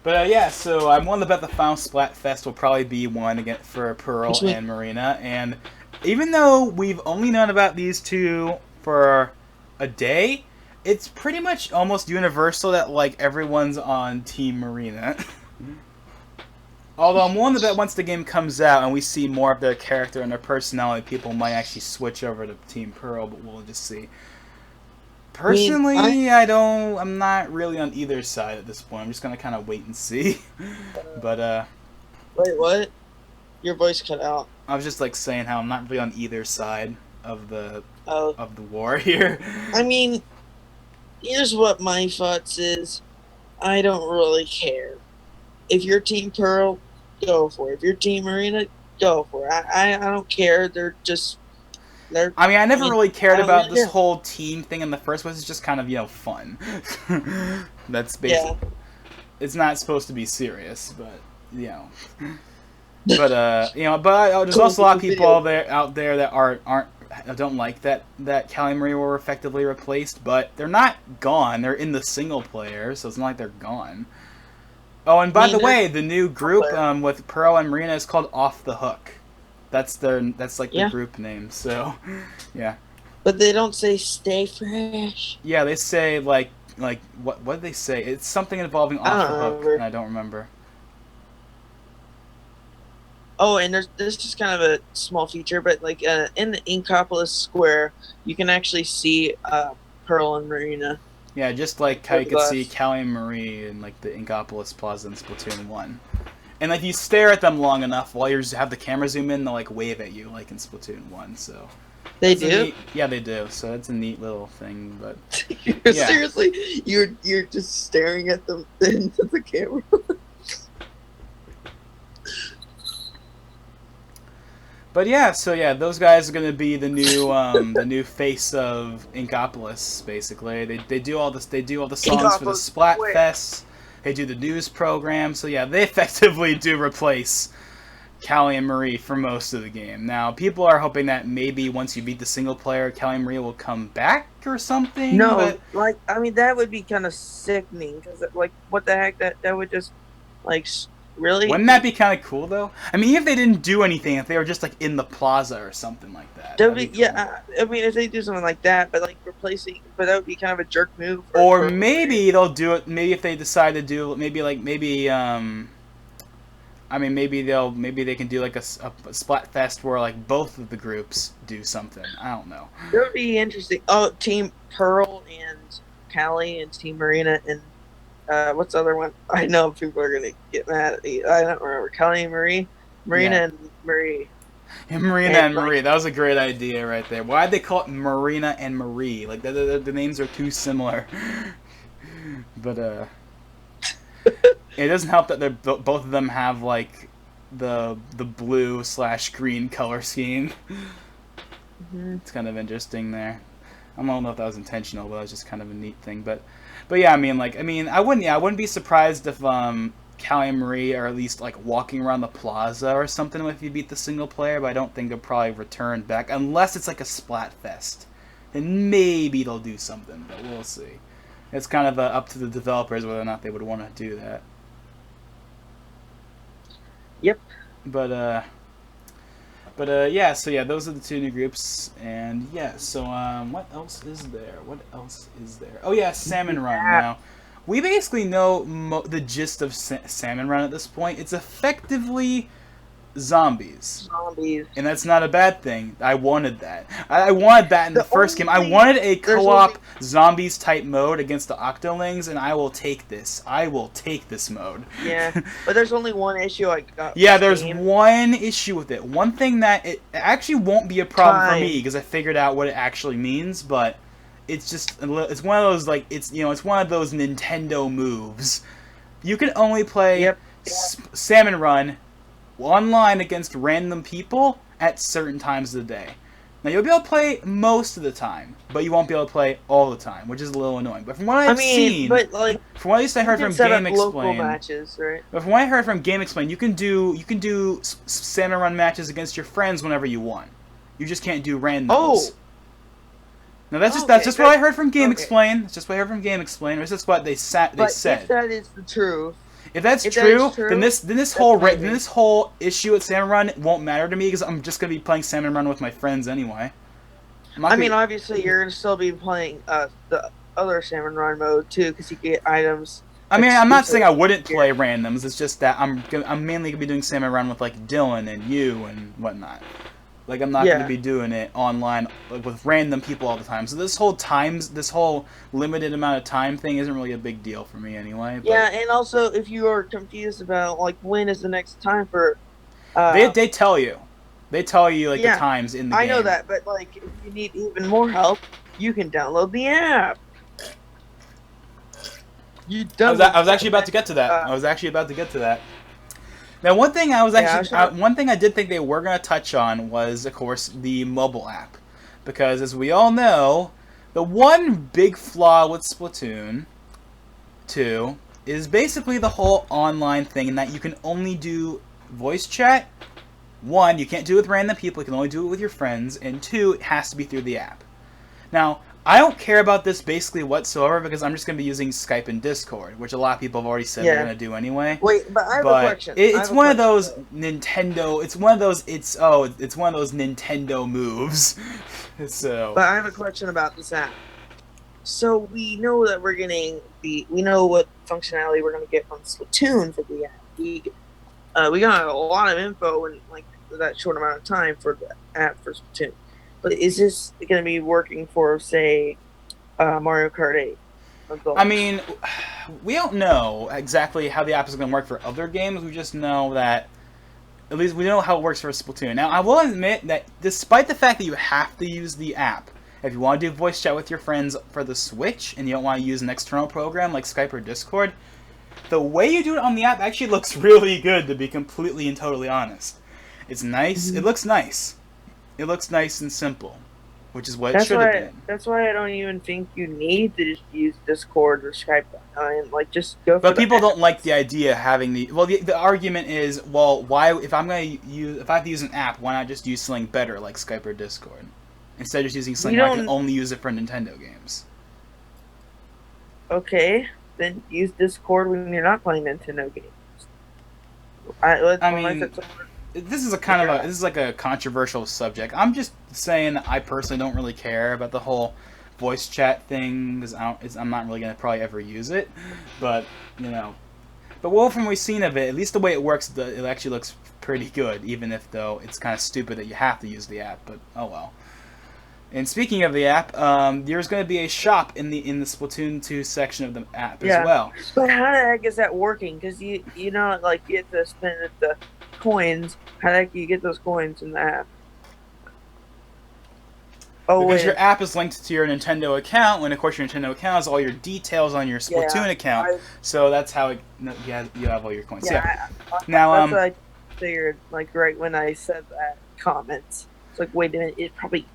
yeah, so I'm willing to bet the final Splatfest will probably be one again for Pearl and Marina. And even though we've only known about these two for a day, it's pretty much almost universal that like everyone's on Team Marina. Although I'm willing to bet once the game comes out and we see more of their character and their personality, people might actually switch over to Team Pearl, but we'll just see. Personally, I'm not really on either side at this point. I'm just gonna kind of wait and see. But wait, what? Your voice cut out. I was just like saying how I'm not really on either side of the war here. I mean, here's what my thoughts is. I don't really care. If you're Team Pearl, go for it. If you're Team Marina, go for it. I don't care. I never really cared about this whole team thing in the first place. It's just kind of, fun. That's basically... Yeah. It's not supposed to be serious, but, But, there's also a lot of people out there that don't like that Callie and Marie were effectively replaced, but they're not gone. They're in the single player, so it's not like they're gone. Oh, and by the way, the new group with Pearl and Marina is called Off the Hook. That's the group name. So, yeah. But they don't say stay fresh. Yeah, they say like what did they say? It's something involving Off the Hook, and I don't remember. Oh, and there's just kind of a small feature, but like in the Inkopolis Square, you can actually see Pearl and Marina. Yeah, just like how They're you the could see best. Callie and Marie in like the Inkopolis Plaza in Splatoon 1. And like you stare at them long enough while you just have the camera zoom in, they'll like wave at you like in Splatoon 1 . So They that's a do. neat. Yeah, they do. So that's a neat little thing. But yeah. Seriously, you're just staring at them into the camera. But yeah, so yeah, those guys are gonna be the new face of Inkopolis. Basically, they do all this. They do all the songs for the Inkopolis Square. Splatfest. They do the news program. So yeah, they effectively do replace Callie and Marie for most of the game. Now, people are hoping that maybe once you beat the single player, Callie and Marie will come back or something. No, But like I mean that would be kind of sickening because like what the heck that would just like really. wouldn't that be kind of cool though? I mean, even if they didn't do anything, if they were just like in the plaza or something like that, That that'd would be be, cool. yeah. I mean, if they do something like that, but like replacing, but that would be kind of a jerk move. Or maybe they'll do it. Maybe if they decide to do, I mean, maybe they can do like a Splatfest where like both of the groups do something. I don't know. That would be interesting. Oh, Team Pearl and Callie and Team Marina and what's the other one? I know people are gonna get mad at me. I don't remember. Callie and Marina Yeah. and Marie. And Marina and Marie. That was a great idea right there. Why'd they call it Marina and Marie? Like the names are too similar. But it doesn't help that they're both of them have like the blue/green color scheme. Mm-hmm. It's kind of interesting there. I don't know if that was intentional, but it was just kind of a neat thing. But yeah, I mean, I wouldn't be surprised if Callie and Marie are at least like walking around the plaza or something if you beat the single player. But I don't think they'll probably return back unless it's like a Splatfest. Then maybe they'll do something, but we'll see. It's kind of up to the developers whether or not they would want to do that. Yep. But yeah, so yeah, those are the two new groups, and yeah, so what else is there? Oh yeah, Salmon Run. Now, we basically know the gist of Salmon Run at this point. It's effectively zombies. And that's not a bad thing. I wanted that. I wanted that in the first game. I wanted a co-op zombies type mode against the Octolings, and I will take this. I will take this mode. Yeah, but there's only one issue I got. Yeah, there's one issue with it. One thing that it actually won't be a problem for me because I figured out what it actually means, but it's just it's one of those like it's one of those Nintendo moves. You can only play Salmon Run online against random people at certain times of the day. Now you'll be able to play most of the time, but you won't be able to play all the time, which is a little annoying. But from what I've seen, but like from what at least I heard from Game Explain, matches, right? But from what I heard from Game Explain, you can do Salmon Run matches against your friends whenever you want. You just can't do randoms. Oh. Now that's just what I heard from Game Explain. That's just what I heard from Game Explain. It's just what they said. But if that is the truth. If that's true, then this whole issue at Salmon Run won't matter to me because I'm just gonna be playing Salmon Run with my friends anyway. I mean, obviously you're gonna still be playing the other Salmon Run mode too because you get items. I mean, I'm not saying I wouldn't play randoms. It's just that I'm mainly gonna be doing Salmon Run with like Dylan and you and whatnot. Like I'm not gonna be doing it online with random people all the time. So this whole limited amount of time thing isn't really a big deal for me anyway. But yeah, and also if you are confused about like when is the next time for, they tell you, like the times in the game. I know that, but like if you need even more help, you can download the app. I was actually about to get to that. Now, one thing one thing I did think they were going to touch on was, of course, the mobile app, because as we all know, the one big flaw with Splatoon 2 is basically the whole online thing, in that you can only do voice chat. One, you can't do it with random people; you can only do it with your friends, and two, it has to be through the app. Now, I don't care about this basically whatsoever because I'm just going to be using Skype and Discord, which a lot of people have already said they're going to do anyway. Wait, but I have a question. It's one of those Nintendo. It's one of those Nintendo moves. So. But I have a question about this app. So we know that we know what functionality we're going to get from Splatoon for the app. We got a lot of info in like that short amount of time for the app for Splatoon. But is this going to be working for, say, Mario Kart 8. Adult. I mean, we don't know exactly how the app is going to work for other games. We just know that, at least we know how it works for Splatoon. Now, I will admit that despite the fact that you have to use the app, if you want to do voice chat with your friends for the Switch and you don't want to use an external program like Skype or Discord, the way you do it on the app actually looks really good, to be completely and totally honest. It's nice. It looks nice. It looks nice and simple, which is what it should have been. That's why I don't even think you need to just use Discord or Skype. Like, just go for But people app. don't like the idea of having the... Well, the argument is, well, why... If I have to use an app, why not just use something better like Skype or Discord? Instead of just using something where I can only use it for Nintendo games. Okay, then use Discord when you're not playing Nintendo games. This is this is like a controversial subject. I'm just saying that I personally don't really care about the whole voice chat thing because I'm not really gonna probably ever use it. But but what from we've seen of it, at least the way it works, it actually looks pretty good. Even if though it's kind of stupid that you have to use the app, but oh well. And speaking of the app, there's going to be a shop in the Splatoon 2 section of the app as well. But how the heck is that working? Because you know, like, you have to spend the coins. How the heck do you get those coins in the app? Because your app is linked to your Nintendo account, when of course your Nintendo account has all your details on your Splatoon account. So that's how you have all your coins. Yeah. Now, that's what I figured. Like right when I said that comments, it's like, wait a minute. It probably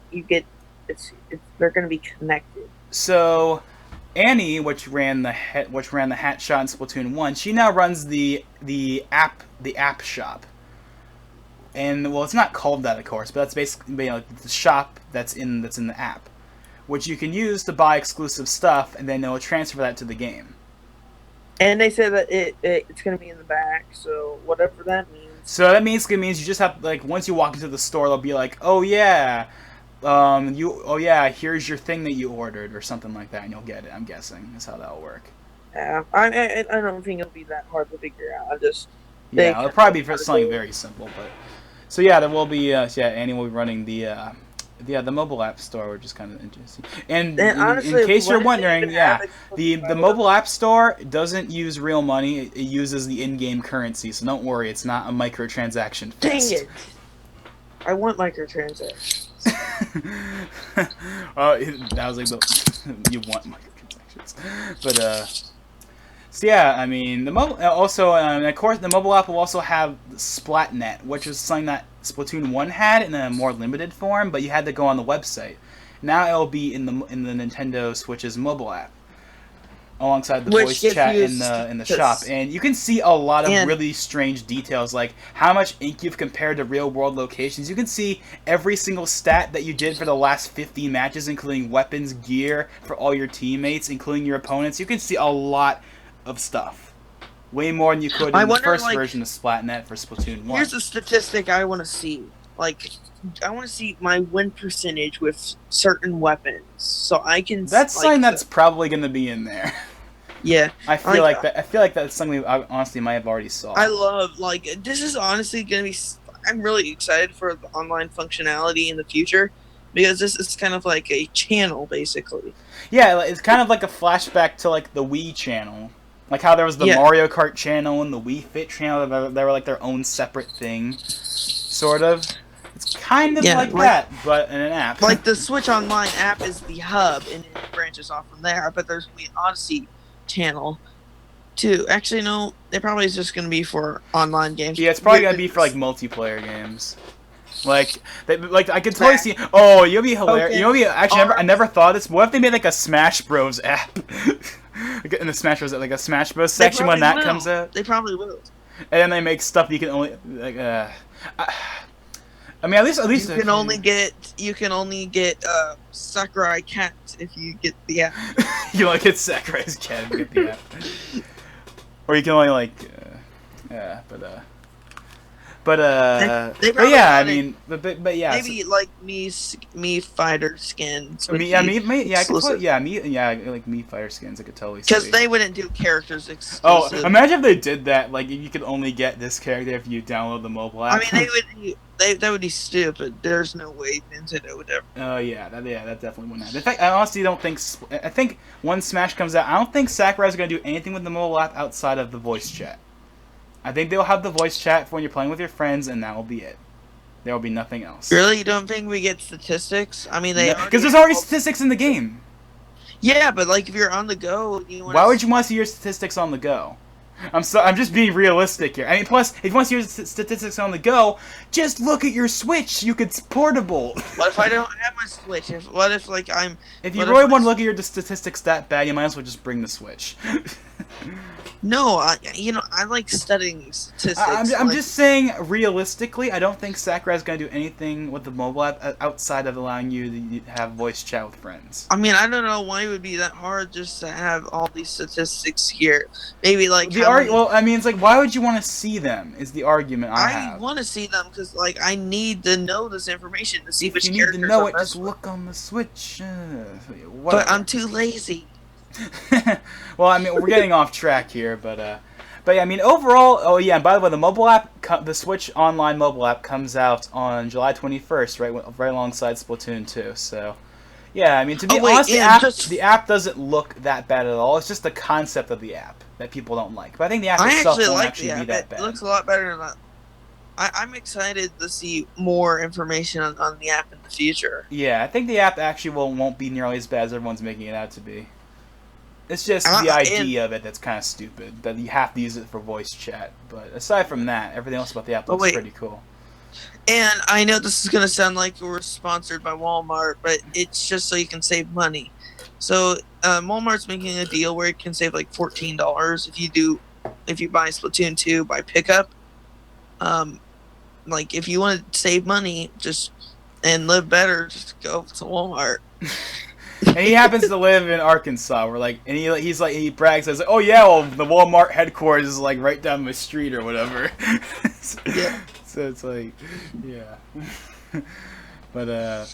they're going to be connected. So Annie, which ran the hat shot in Splatoon 1, she now runs the app shop. And well, it's not called that, of course, but that's basically the shop that's in the app, which you can use to buy exclusive stuff, and then it'll transfer that to the game. And they say that it's going to be in the back, so whatever that means. So that means you just have, like, once you walk into the store, they'll be like, oh yeah, here's your thing that you ordered or something like that, and you'll get it. I'm guessing is how that'll work. Yeah, I don't think it'll be that hard to figure out. It'll probably be for something very simple, but so yeah, there will be Annie will be running the mobile app store, which is kind of interesting. And honestly, in case you're wondering, the mobile app store doesn't use real money; it uses the in-game currency. So don't worry, it's not a microtransaction fest. Dang it! I want microtransactions. That was like you want microtransactions, but so yeah, I mean the mobile also of course the mobile app will also have Splatnet, which is something that Splatoon 1 had in a more limited form, but you had to go on the website. Now it'll be in the Nintendo Switch's mobile app, alongside the voice chat in the shop, and you can see a lot of really strange details, like how much ink you've compared to real world locations. You can see every single stat that you did for the last 15 matches, including weapons, gear for all your teammates, including your opponents. You can see a lot of stuff, way more than you could in the first version of Splatnet for Splatoon 1. Here's a statistic I want to see. Like, I want to see my win percentage with certain weapons, so I can. That's something that's probably going to be in there. Yeah, I feel like that's something I honestly might have already saw. I love this is honestly going to be. I'm really excited for the online functionality in the future, because this is kind of like a channel, basically. Yeah, it's kind of like a flashback to like the Wii channel. Like how there was the Mario Kart channel and the Wii Fit channel. They were like their own separate thing, sort of. It's kind of like that, but in an app. Like the Switch Online app is the hub, and it branches off from there. But there's going to be an Odyssey channel, too. Actually, no, it probably is just going to be for online games. Yeah, it's probably going to be for like multiplayer games. Like I could totally see. Oh, you'll be hilarious. I never thought of this. What if they made like a Smash Bros app? In the Smash Bros, like a Smash Bros section when that comes out. They probably will. And then they make stuff you can only I mean, at least you can only get Sakurai Cat if you get the app. You only get Sakurai's cat if you get the app. Or you can only They but probably yeah, I wanted mean, but yeah, maybe like me fighter skins. so, yeah, I could totally, like me fighter skins, I could totally because see. they wouldn't do characters Oh, exclusive. imagine if they did that. Like, you could only get this character if you download the mobile I app. mean, that would be stupid. There's no way Nintendo would ever. Oh yeah, that definitely wouldn't happen. In fact, I honestly don't think. I think when Smash comes out, I don't think Sakurai is going to do anything with the mobile app outside of the voice chat. I think they'll have the voice chat for when you're playing with your friends, and that will be it. There will be nothing else. Really, you don't think we get statistics? I mean, Because there's already statistics in the game. Yeah, but like if you're on the go, Why would you want to see your statistics on the go? I'm just being realistic here. I mean, plus, if you want to see your statistics on the go, just look at your Switch. It's portable. What if I don't have my Switch? What if like I'm? If you really want to look at your statistics that bad, you might as well just bring the Switch. No, I like studying statistics. I'm just saying, realistically, I don't think Sakurai's going to do anything with the mobile app outside of allowing you to have voice chat with friends. I mean, I don't know why it would be that hard just to have all these statistics here. Maybe like well, I mean, it's like, why would you want to see them? Is the argument I have. I want to see them because like I need to know this information to see which you characters. You need to know it. Just Just look on the Switch. But I'm too lazy. Well, I mean, we're getting off track here, but yeah, I mean, overall, oh yeah, and by the way, the mobile app, the Switch Online mobile app comes out on July 21st, right alongside Splatoon 2, so, yeah, I mean, to be honest, the app doesn't look that bad at all. It's just the concept of the app that people don't like, but I think the app itself won't actually be that bad. It looks a lot better than that. I'm excited to see more information on the app in the future. Yeah, I think the app actually won't be nearly as bad as everyone's making it out to be. It's just the idea of it that's kind of stupid, that you have to use it for voice chat. But aside from that, everything else about the app looks pretty cool. And I know this is going to sound like we're sponsored by Walmart, but it's just so you can save money. So Walmart's making a deal where you can save like $14 if you buy Splatoon 2 by pickup. Like if you want to save money and live better, just go to Walmart. And he happens to live in Arkansas. He brags as, oh yeah, well the Walmart headquarters is like right down my street or whatever. Yeah. So it's like, yeah. But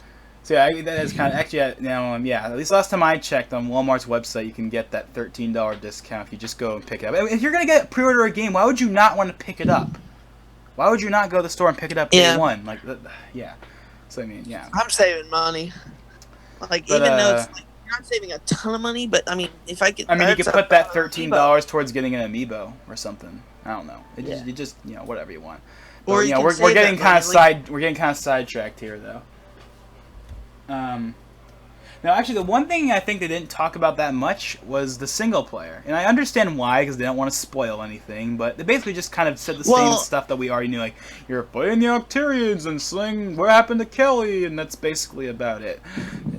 so yeah, that is kind of actually now yeah. At least last time I checked on Walmart's website, you can get that $13 discount if you just go and pick it up. I mean, if you're gonna pre-order a game, why would you not want to pick it up? Why would you not go to the store and pick it up day one? Like, yeah. So I mean, yeah. I'm saving money. Like even though it's like, you're not saving a ton of money, but I mean, if I could, you could put that $13 towards getting an amiibo or something. I don't know. You just whatever you want. But, or we're getting kind of sidetracked here though. Now, actually, the one thing I think they didn't talk about that much was the single player. And I understand why, because they don't want to spoil anything, but they basically just kind of said the same stuff that we already knew, like, you're playing the Octarians and sling what happened to Kelly, and that's basically about it.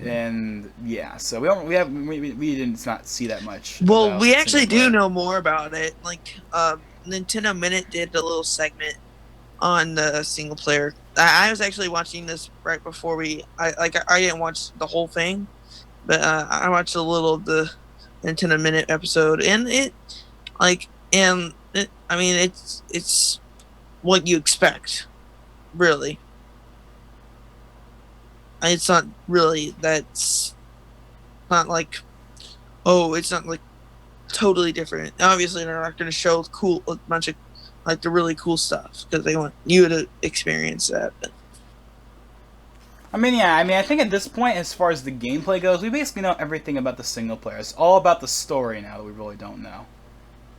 And, yeah, so we didn't not see that much. Well, we actually do know more about it. Like, Nintendo Minute did a little segment on the single player. I was actually watching this right before I didn't watch the whole thing, but I watched a little of the Nintendo Minute episode, and it's what you expect, really. It's not really it's not like totally different. Obviously, they're not going to show a bunch of like the really cool stuff because they want you to experience that. I think at this point, as far as the gameplay goes, we basically know everything about the single player. It's all about the story now that we really don't know.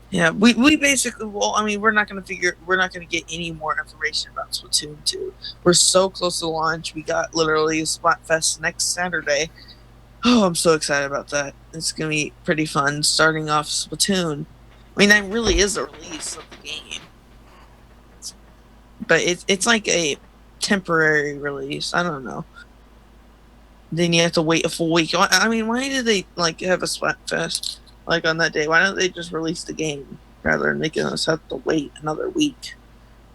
Yeah, we basically, we're not going to get any more information about Splatoon 2. We're so close to launch. We got literally Splatfest next Saturday. Oh, I'm so excited about that. It's going to be pretty fun starting off Splatoon. I mean, that really is a release of the game. But it's like a temporary release. I don't know. Then you have to wait a full week. I mean, why did they have a Splatfest on that day? Why don't they just release the game rather than making us have to wait another week?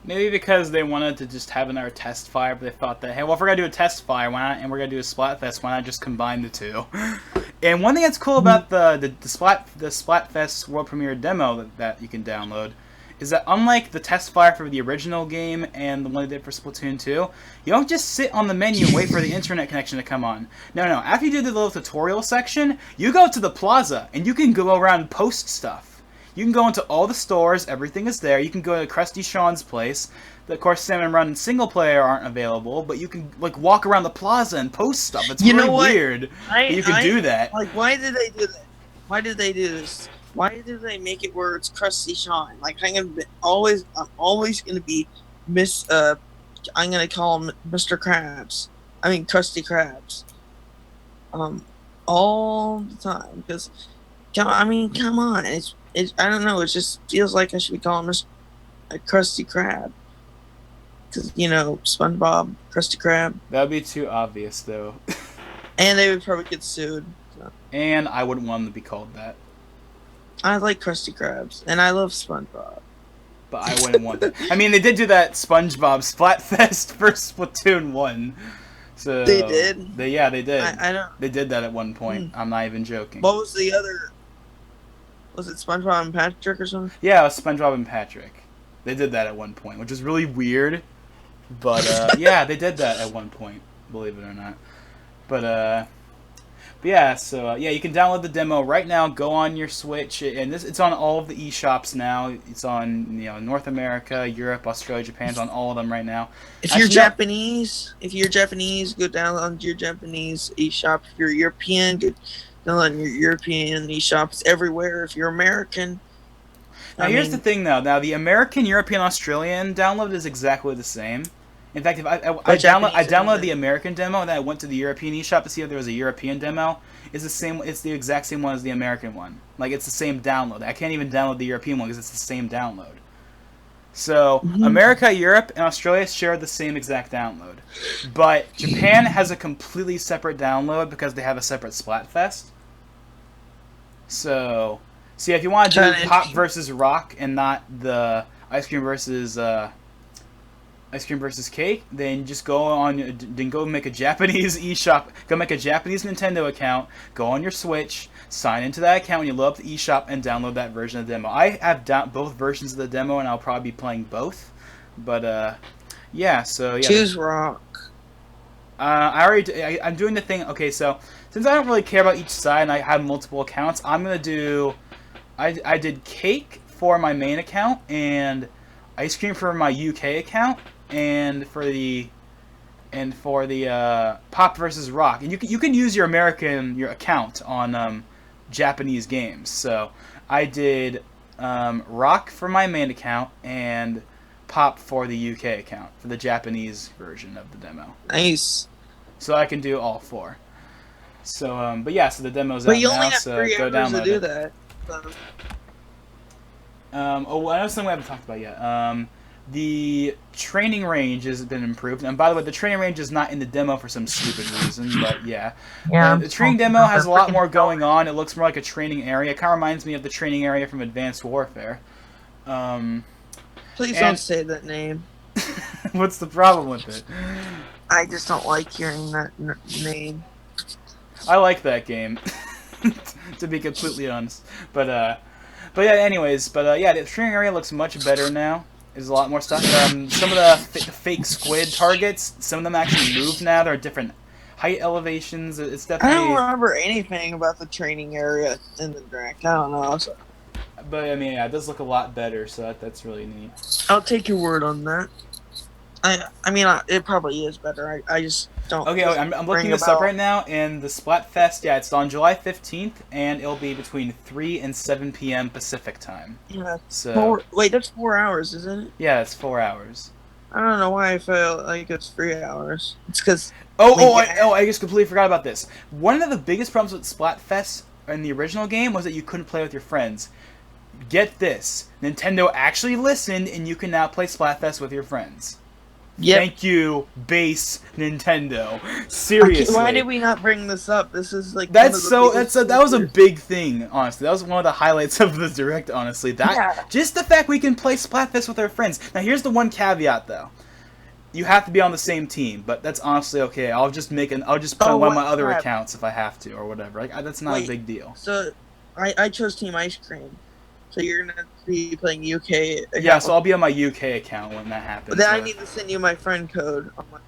Maybe because they wanted to just have another test fire, but they thought that, hey, well, if we're gonna do a test fire, why not? And we're gonna do a Splatfest, why not just combine the two? And one thing that's cool about the Splatfest world premiere demo that you can download is that unlike the test fire for the original game and the one they did for Splatoon 2, you don't just sit on the menu and wait for the internet connection to come on. No. After you do the little tutorial section, you go to the plaza, and you can go around and post stuff. You can go into all the stores, everything is there. You can go to Krusty Sean's place. Of course, Salmon Run and single player aren't available, but you can like walk around the plaza and post stuff. It's really weird that you can do that. Like, why did they do that? Why did they do this? Why did they make it where it's Krusty Sean? Like, I'm always gonna be I'm gonna call him Mr. Krabs. I mean Krusty Krabs. All the time, because I mean, come on, it's I don't know. It just feels like I should be calling him a Krusty Krab. Because, SpongeBob, Krusty Krab. That would be too obvious, though. And they would probably get sued. So. And I wouldn't want them to be called that. I like Krusty Krabs, and I love SpongeBob. But I wouldn't want that. I mean, they did do that SpongeBob Splatfest for Splatoon 1. So they did? They did. I don't... They did that at one point. I'm not even joking. What was the other... Was it SpongeBob and Patrick or something? Yeah, it was SpongeBob and Patrick. They did that at one point, which is really weird. But, yeah, they did that at one point, believe it or not. But yeah, so, yeah, you can download the demo right now. Go on your Switch, and it's on all of the eShops now. It's on, North America, Europe, Australia, Japan. It's on all of them right now. If you're Japanese, go download your Japanese eShop. If you're European, go download your European eShop. It's everywhere. If you're American... Now, here's the thing, though. Now, the American, European, Australian download is exactly the same. In fact, if I downloaded the American demo and then I went to the European eShop to see if there was a European demo, it's the exact same one as the American one. Like, it's the same download. I can't even download the European one because it's the same download. So, America, Europe, and Australia share the same exact download. But Japan has a completely separate download because they have a separate Splatfest. So, see, if you want to do Pop versus Rock and not the Ice Cream versus Cake, then just go make a Japanese eShop. Go make a Japanese Nintendo account. Go on your Switch, sign into that account when you load up the eShop, and download that version of the demo. I have both versions of the demo, and I'll probably be playing both. But yeah. So yeah. Choose Rock. I'm doing the thing. Okay, so since I don't really care about each side, and I have multiple accounts, I'm gonna do. I did Cake for my main account and Ice Cream for my UK account. And for the Pop versus Rock, and you can use your account on Japanese games. So I did Rock for my main account and Pop for the UK account for the Japanese version of the demo. Nice. So I can do all four. So but yeah, so the demo's but out you only now. have So 3 go hours download to do it. that. I know something we haven't talked about yet. The training range has been improved, and by the way, the training range is not in the demo for some stupid reason, but yeah. The training demo has a lot more going on. It looks more like a training area. It kind of reminds me of the training area from Advanced Warfare. Please don't say that name. What's the problem with it? I just don't like hearing that name. I like that game, to be completely honest. But yeah, anyways, yeah, the training area looks much better now. There's a lot more stuff. Some of the fake squid targets, some of them actually move now. There are different height elevations. It's definitely... I don't remember anything about the training area in the direct. I don't know. So. But, I mean, yeah, it does look a lot better, so that's really neat. I'll take your word on that. I mean, it probably is better. I just don't... Okay, I'm looking this up right now, and the Splatfest, yeah, it's on July 15th, and it'll be between 3 and 7 p.m. Pacific time. Yeah. So... Wait, that's 4 hours, isn't it? Yeah, it's 4 hours. I don't know why I felt like it's 3 hours. It's because... I just completely forgot about this. One of the biggest problems with Splatfest in the original game was that you couldn't play with your friends. Get this. Nintendo actually listened, and you can now play Splatfest with your friends. Yep. Thank you, base Nintendo. Seriously. Why did we not bring this up? This is like that was a big thing. Honestly, that was one of the highlights of the direct. Honestly, just the fact we can play Splatfest with our friends. Now, here's the one caveat though: you have to be on the same team. But that's honestly okay. I'll just put on one of my other accounts if I have to or whatever. That's not a big deal. So, I chose Team Ice Cream. So you're gonna be playing UK account. Yeah, so I'll be on my UK account when that happens. But then I need to send you my friend code on my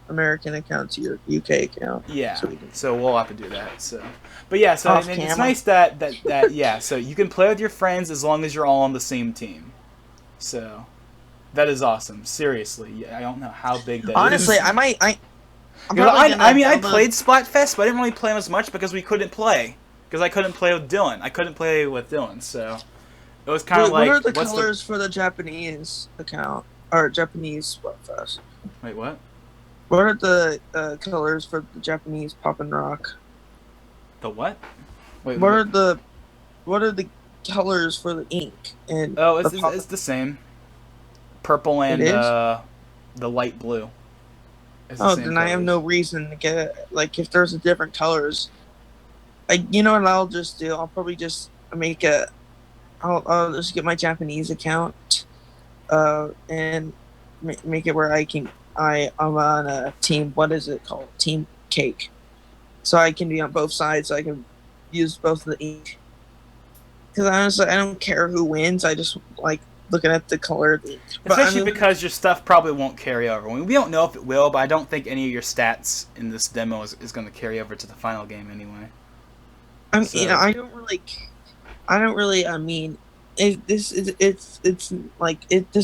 American account to your UK account. Yeah, so we'll have to do that. So, but yeah, so it's camera. nice that yeah, so you can play with your friends as long as you're all on the same team. So, that is awesome. Seriously, I don't know how big that Honestly, is. I might. I played Splatfest, but I didn't really play as much because we couldn't play. Because I couldn't play with Dylan. I couldn't play with Dylan, so it was kind of like. What are the colors for the Japanese account or Japanese Splatfest? Wait, what? What are the colors for the Japanese Pop and Rock? The what? Wait, what are the colors for the ink? And it's the same. Purple and the light blue. Then I have no reason to get it. Like, if there's a different colors, you know what I'll just do? I'll probably just make I'll just get my Japanese account, and make it where I'm on a team. What is it called? Team Cake. So I can be on both sides. So I can use both of the ink. Because honestly, I don't care who wins. I just like looking at the color of the ink. Especially because your stuff probably won't carry over. I mean, we don't know if it will, but I don't think any of your stats in this demo is going to carry over to the final game anyway. I mean, I don't really. I mean, this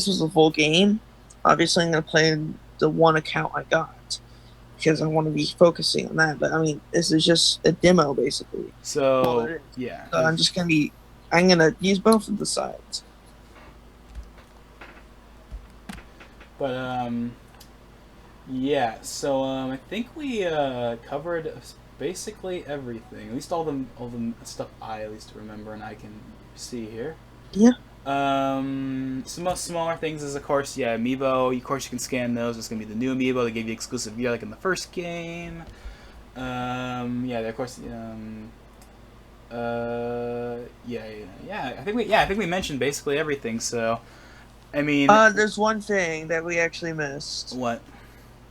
was a full game. Obviously, I'm gonna play the one account I got because I want to be focusing on that. But I mean, this is just a demo basically. So yeah, so I'm gonna use both of the sides. But yeah. So I think we covered basically everything. At least all the stuff I at least remember and I can see here. Yeah. Some most smaller things is, of course, amiibo. Of course, you can scan those. It's gonna be the new amiibo. They gave you exclusive gear like in the first game. Of course. I think we mentioned basically everything. So, I mean, there's one thing that we actually missed. What?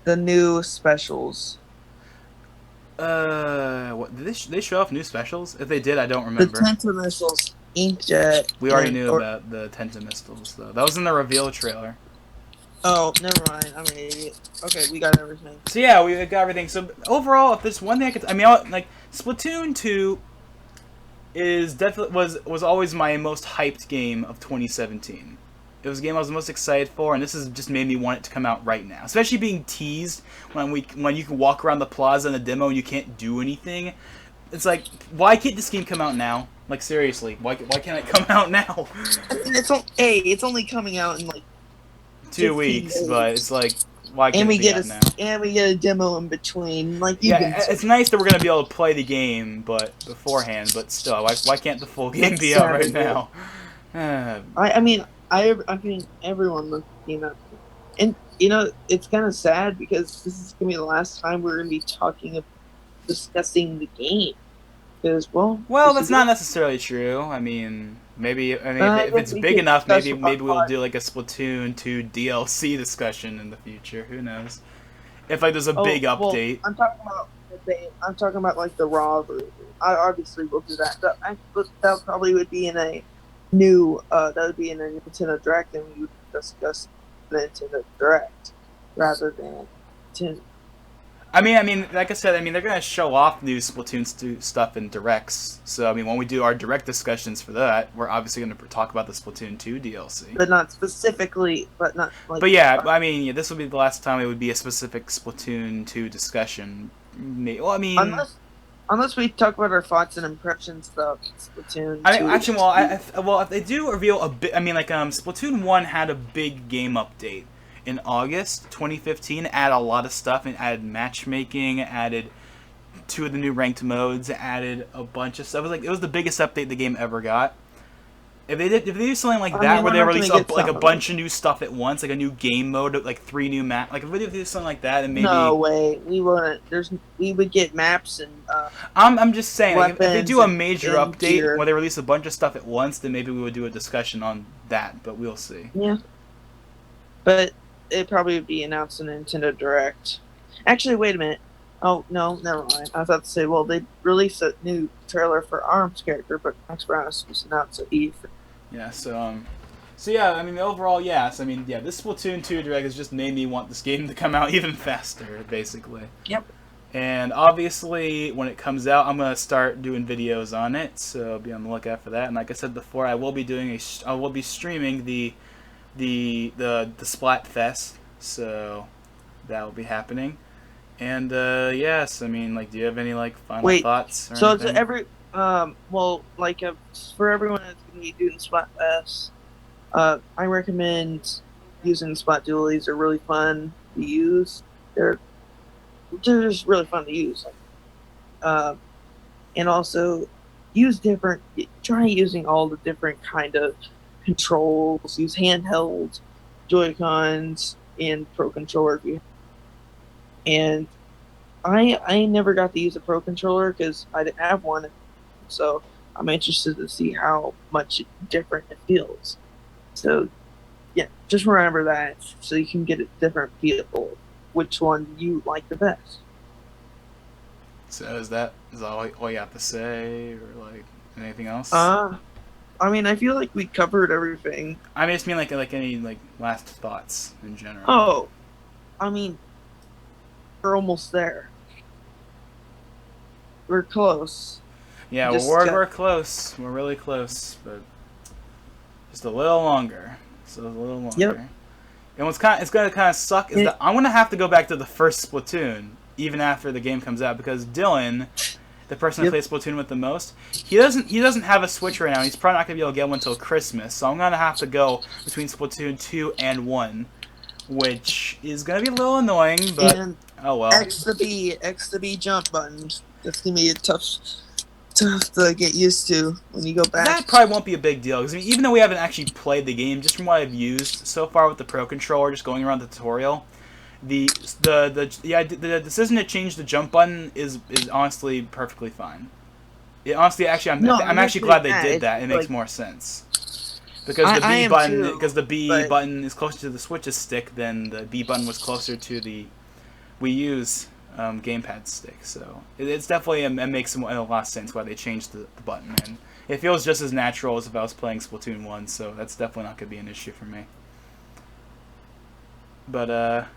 The new specials. What did they show off new specials? If they did, I don't remember. The Tentamissiles Inkjet. We already knew about the Tentamissiles, though. That was in the reveal trailer. Oh, never mind. I'm an idiot. Okay, we got everything. So yeah, we got everything. So overall, if there's one thing like Splatoon 2 is definitely was always my most hyped game of 2017. It was a game I was most excited for, and this has just made me want it to come out right now. Especially being teased when you can walk around the plaza in the demo and you can't do anything. It's like, why can't this game come out now? Like, seriously, why can't it come out now? I mean, it's only coming out in like 2 weeks, but it's like, why can't it be out now? And we get a demo in between. Like, it's nice that we're gonna be able to play the game, but beforehand. But still, why can't the full game be out right now? I mean, everyone wants the game out, and you know, it's kind of sad because this is gonna be the last time we're gonna be discussing the game. Because well, that's not necessarily true. I mean, maybe if it's big enough, maybe we'll do like a Splatoon 2 DLC discussion in the future. Who knows? If like there's a big update. I'm talking about like the raw version. Obviously we'll do that. That probably would be in a new Nintendo Direct, and we would discuss the Nintendo Direct rather than Nintendo. I mean, like I said, they're gonna show off new Splatoon stuff in directs. So, I mean, when we do our direct discussions for that, we're obviously gonna talk about the Splatoon 2 DLC. But not specifically, but not like. But yeah, I mean, this will be the last time it would be a specific Splatoon 2 discussion. Well, I mean, unless we talk about our thoughts and impressions about Splatoon 2. Actually, if they do reveal a bit, Splatoon 1 had a big game update in August 2015, added a lot of stuff, and added matchmaking, added 2 of the new ranked modes, added a bunch of stuff. It was the biggest update the game ever got. If they do something like that, where they release a bunch of new stuff at once, like a new game mode, like 3 new maps, like if they do something like that, and maybe no way, we wouldn't. We would get maps and. I'm just saying, like, if they do a major update gear, where they release a bunch of stuff at once, then maybe we would do a discussion on that. But we'll see. Yeah. But it probably would be announced in Nintendo Direct. Actually, wait a minute. Oh, no, never mind. I was about to say, well, they released a new trailer for ARMS character, but Max Brown was announced at E3. Yeah, so yeah, I mean, overall, yes. I mean, yeah, this Splatoon 2 Direct has just made me want this game to come out even faster, basically. Yep. And obviously, when it comes out, I'm gonna start doing videos on it, so be on the lookout for that. And like I said before, I will be streaming the Splatfest, so that will be happening. And yes, I mean, like, do you have any like final Wait. thoughts or So anything? to for everyone that's gonna be doing Splatfest, I recommend using the Splat dualies. They're really fun to use. They're just really fun to use. And also try using all the different kind of controls. Use handheld Joy-Cons and Pro Controller if you. And I never got to use a Pro Controller because I didn't have one, so I'm interested to see how much different it feels. So yeah, just remember that so you can get a different feel, which one you like the best. So is that all you have to say, or like anything else? I mean, I feel like we covered everything. I mean, just mean like any like last thoughts in general. Oh, I mean, we're almost there. We're close. Yeah, we're close. We're really close, but just a little longer. So a little longer. Yep. And it's gonna kind of suck is that I'm gonna have to go back to the first Splatoon even after the game comes out because Dylan, the person I play Splatoon with the most, he doesn't have a Switch right now. He's probably not gonna be able to get one until Christmas. So I'm gonna have to go between Splatoon 2 and 1, which is gonna be a little annoying, but oh well. X to B jump buttons. That's gonna be tough to get used to when you go back. That probably won't be a big deal because I mean, even though we haven't actually played the game, just from what I've used so far with the Pro Controller, just going around the tutorial, the decision to change the jump button is honestly perfectly fine. Honestly, actually, I'm actually glad they did that. It makes more sense because the B button is closer to the Switch's stick than the B button was closer to the Wii U's gamepad stick. So it's definitely it makes a lot of sense why they changed the button, and it feels just as natural as if I was playing Splatoon 1. So that's definitely not going to be an issue for me. But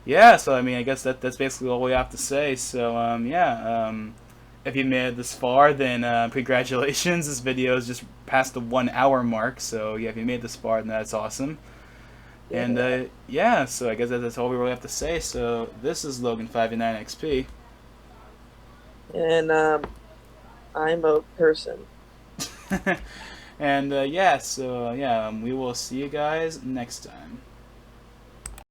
yeah, so I mean, I guess that's basically all we have to say. So if you made it this far, then congratulations. This video is just past the 1 hour mark. So yeah, if you made it this far, then that's awesome. Yeah. And yeah, so I guess that's all we really have to say. So this is Logan589XP. And I'm a person. And yeah, so yeah, we will see you guys next time.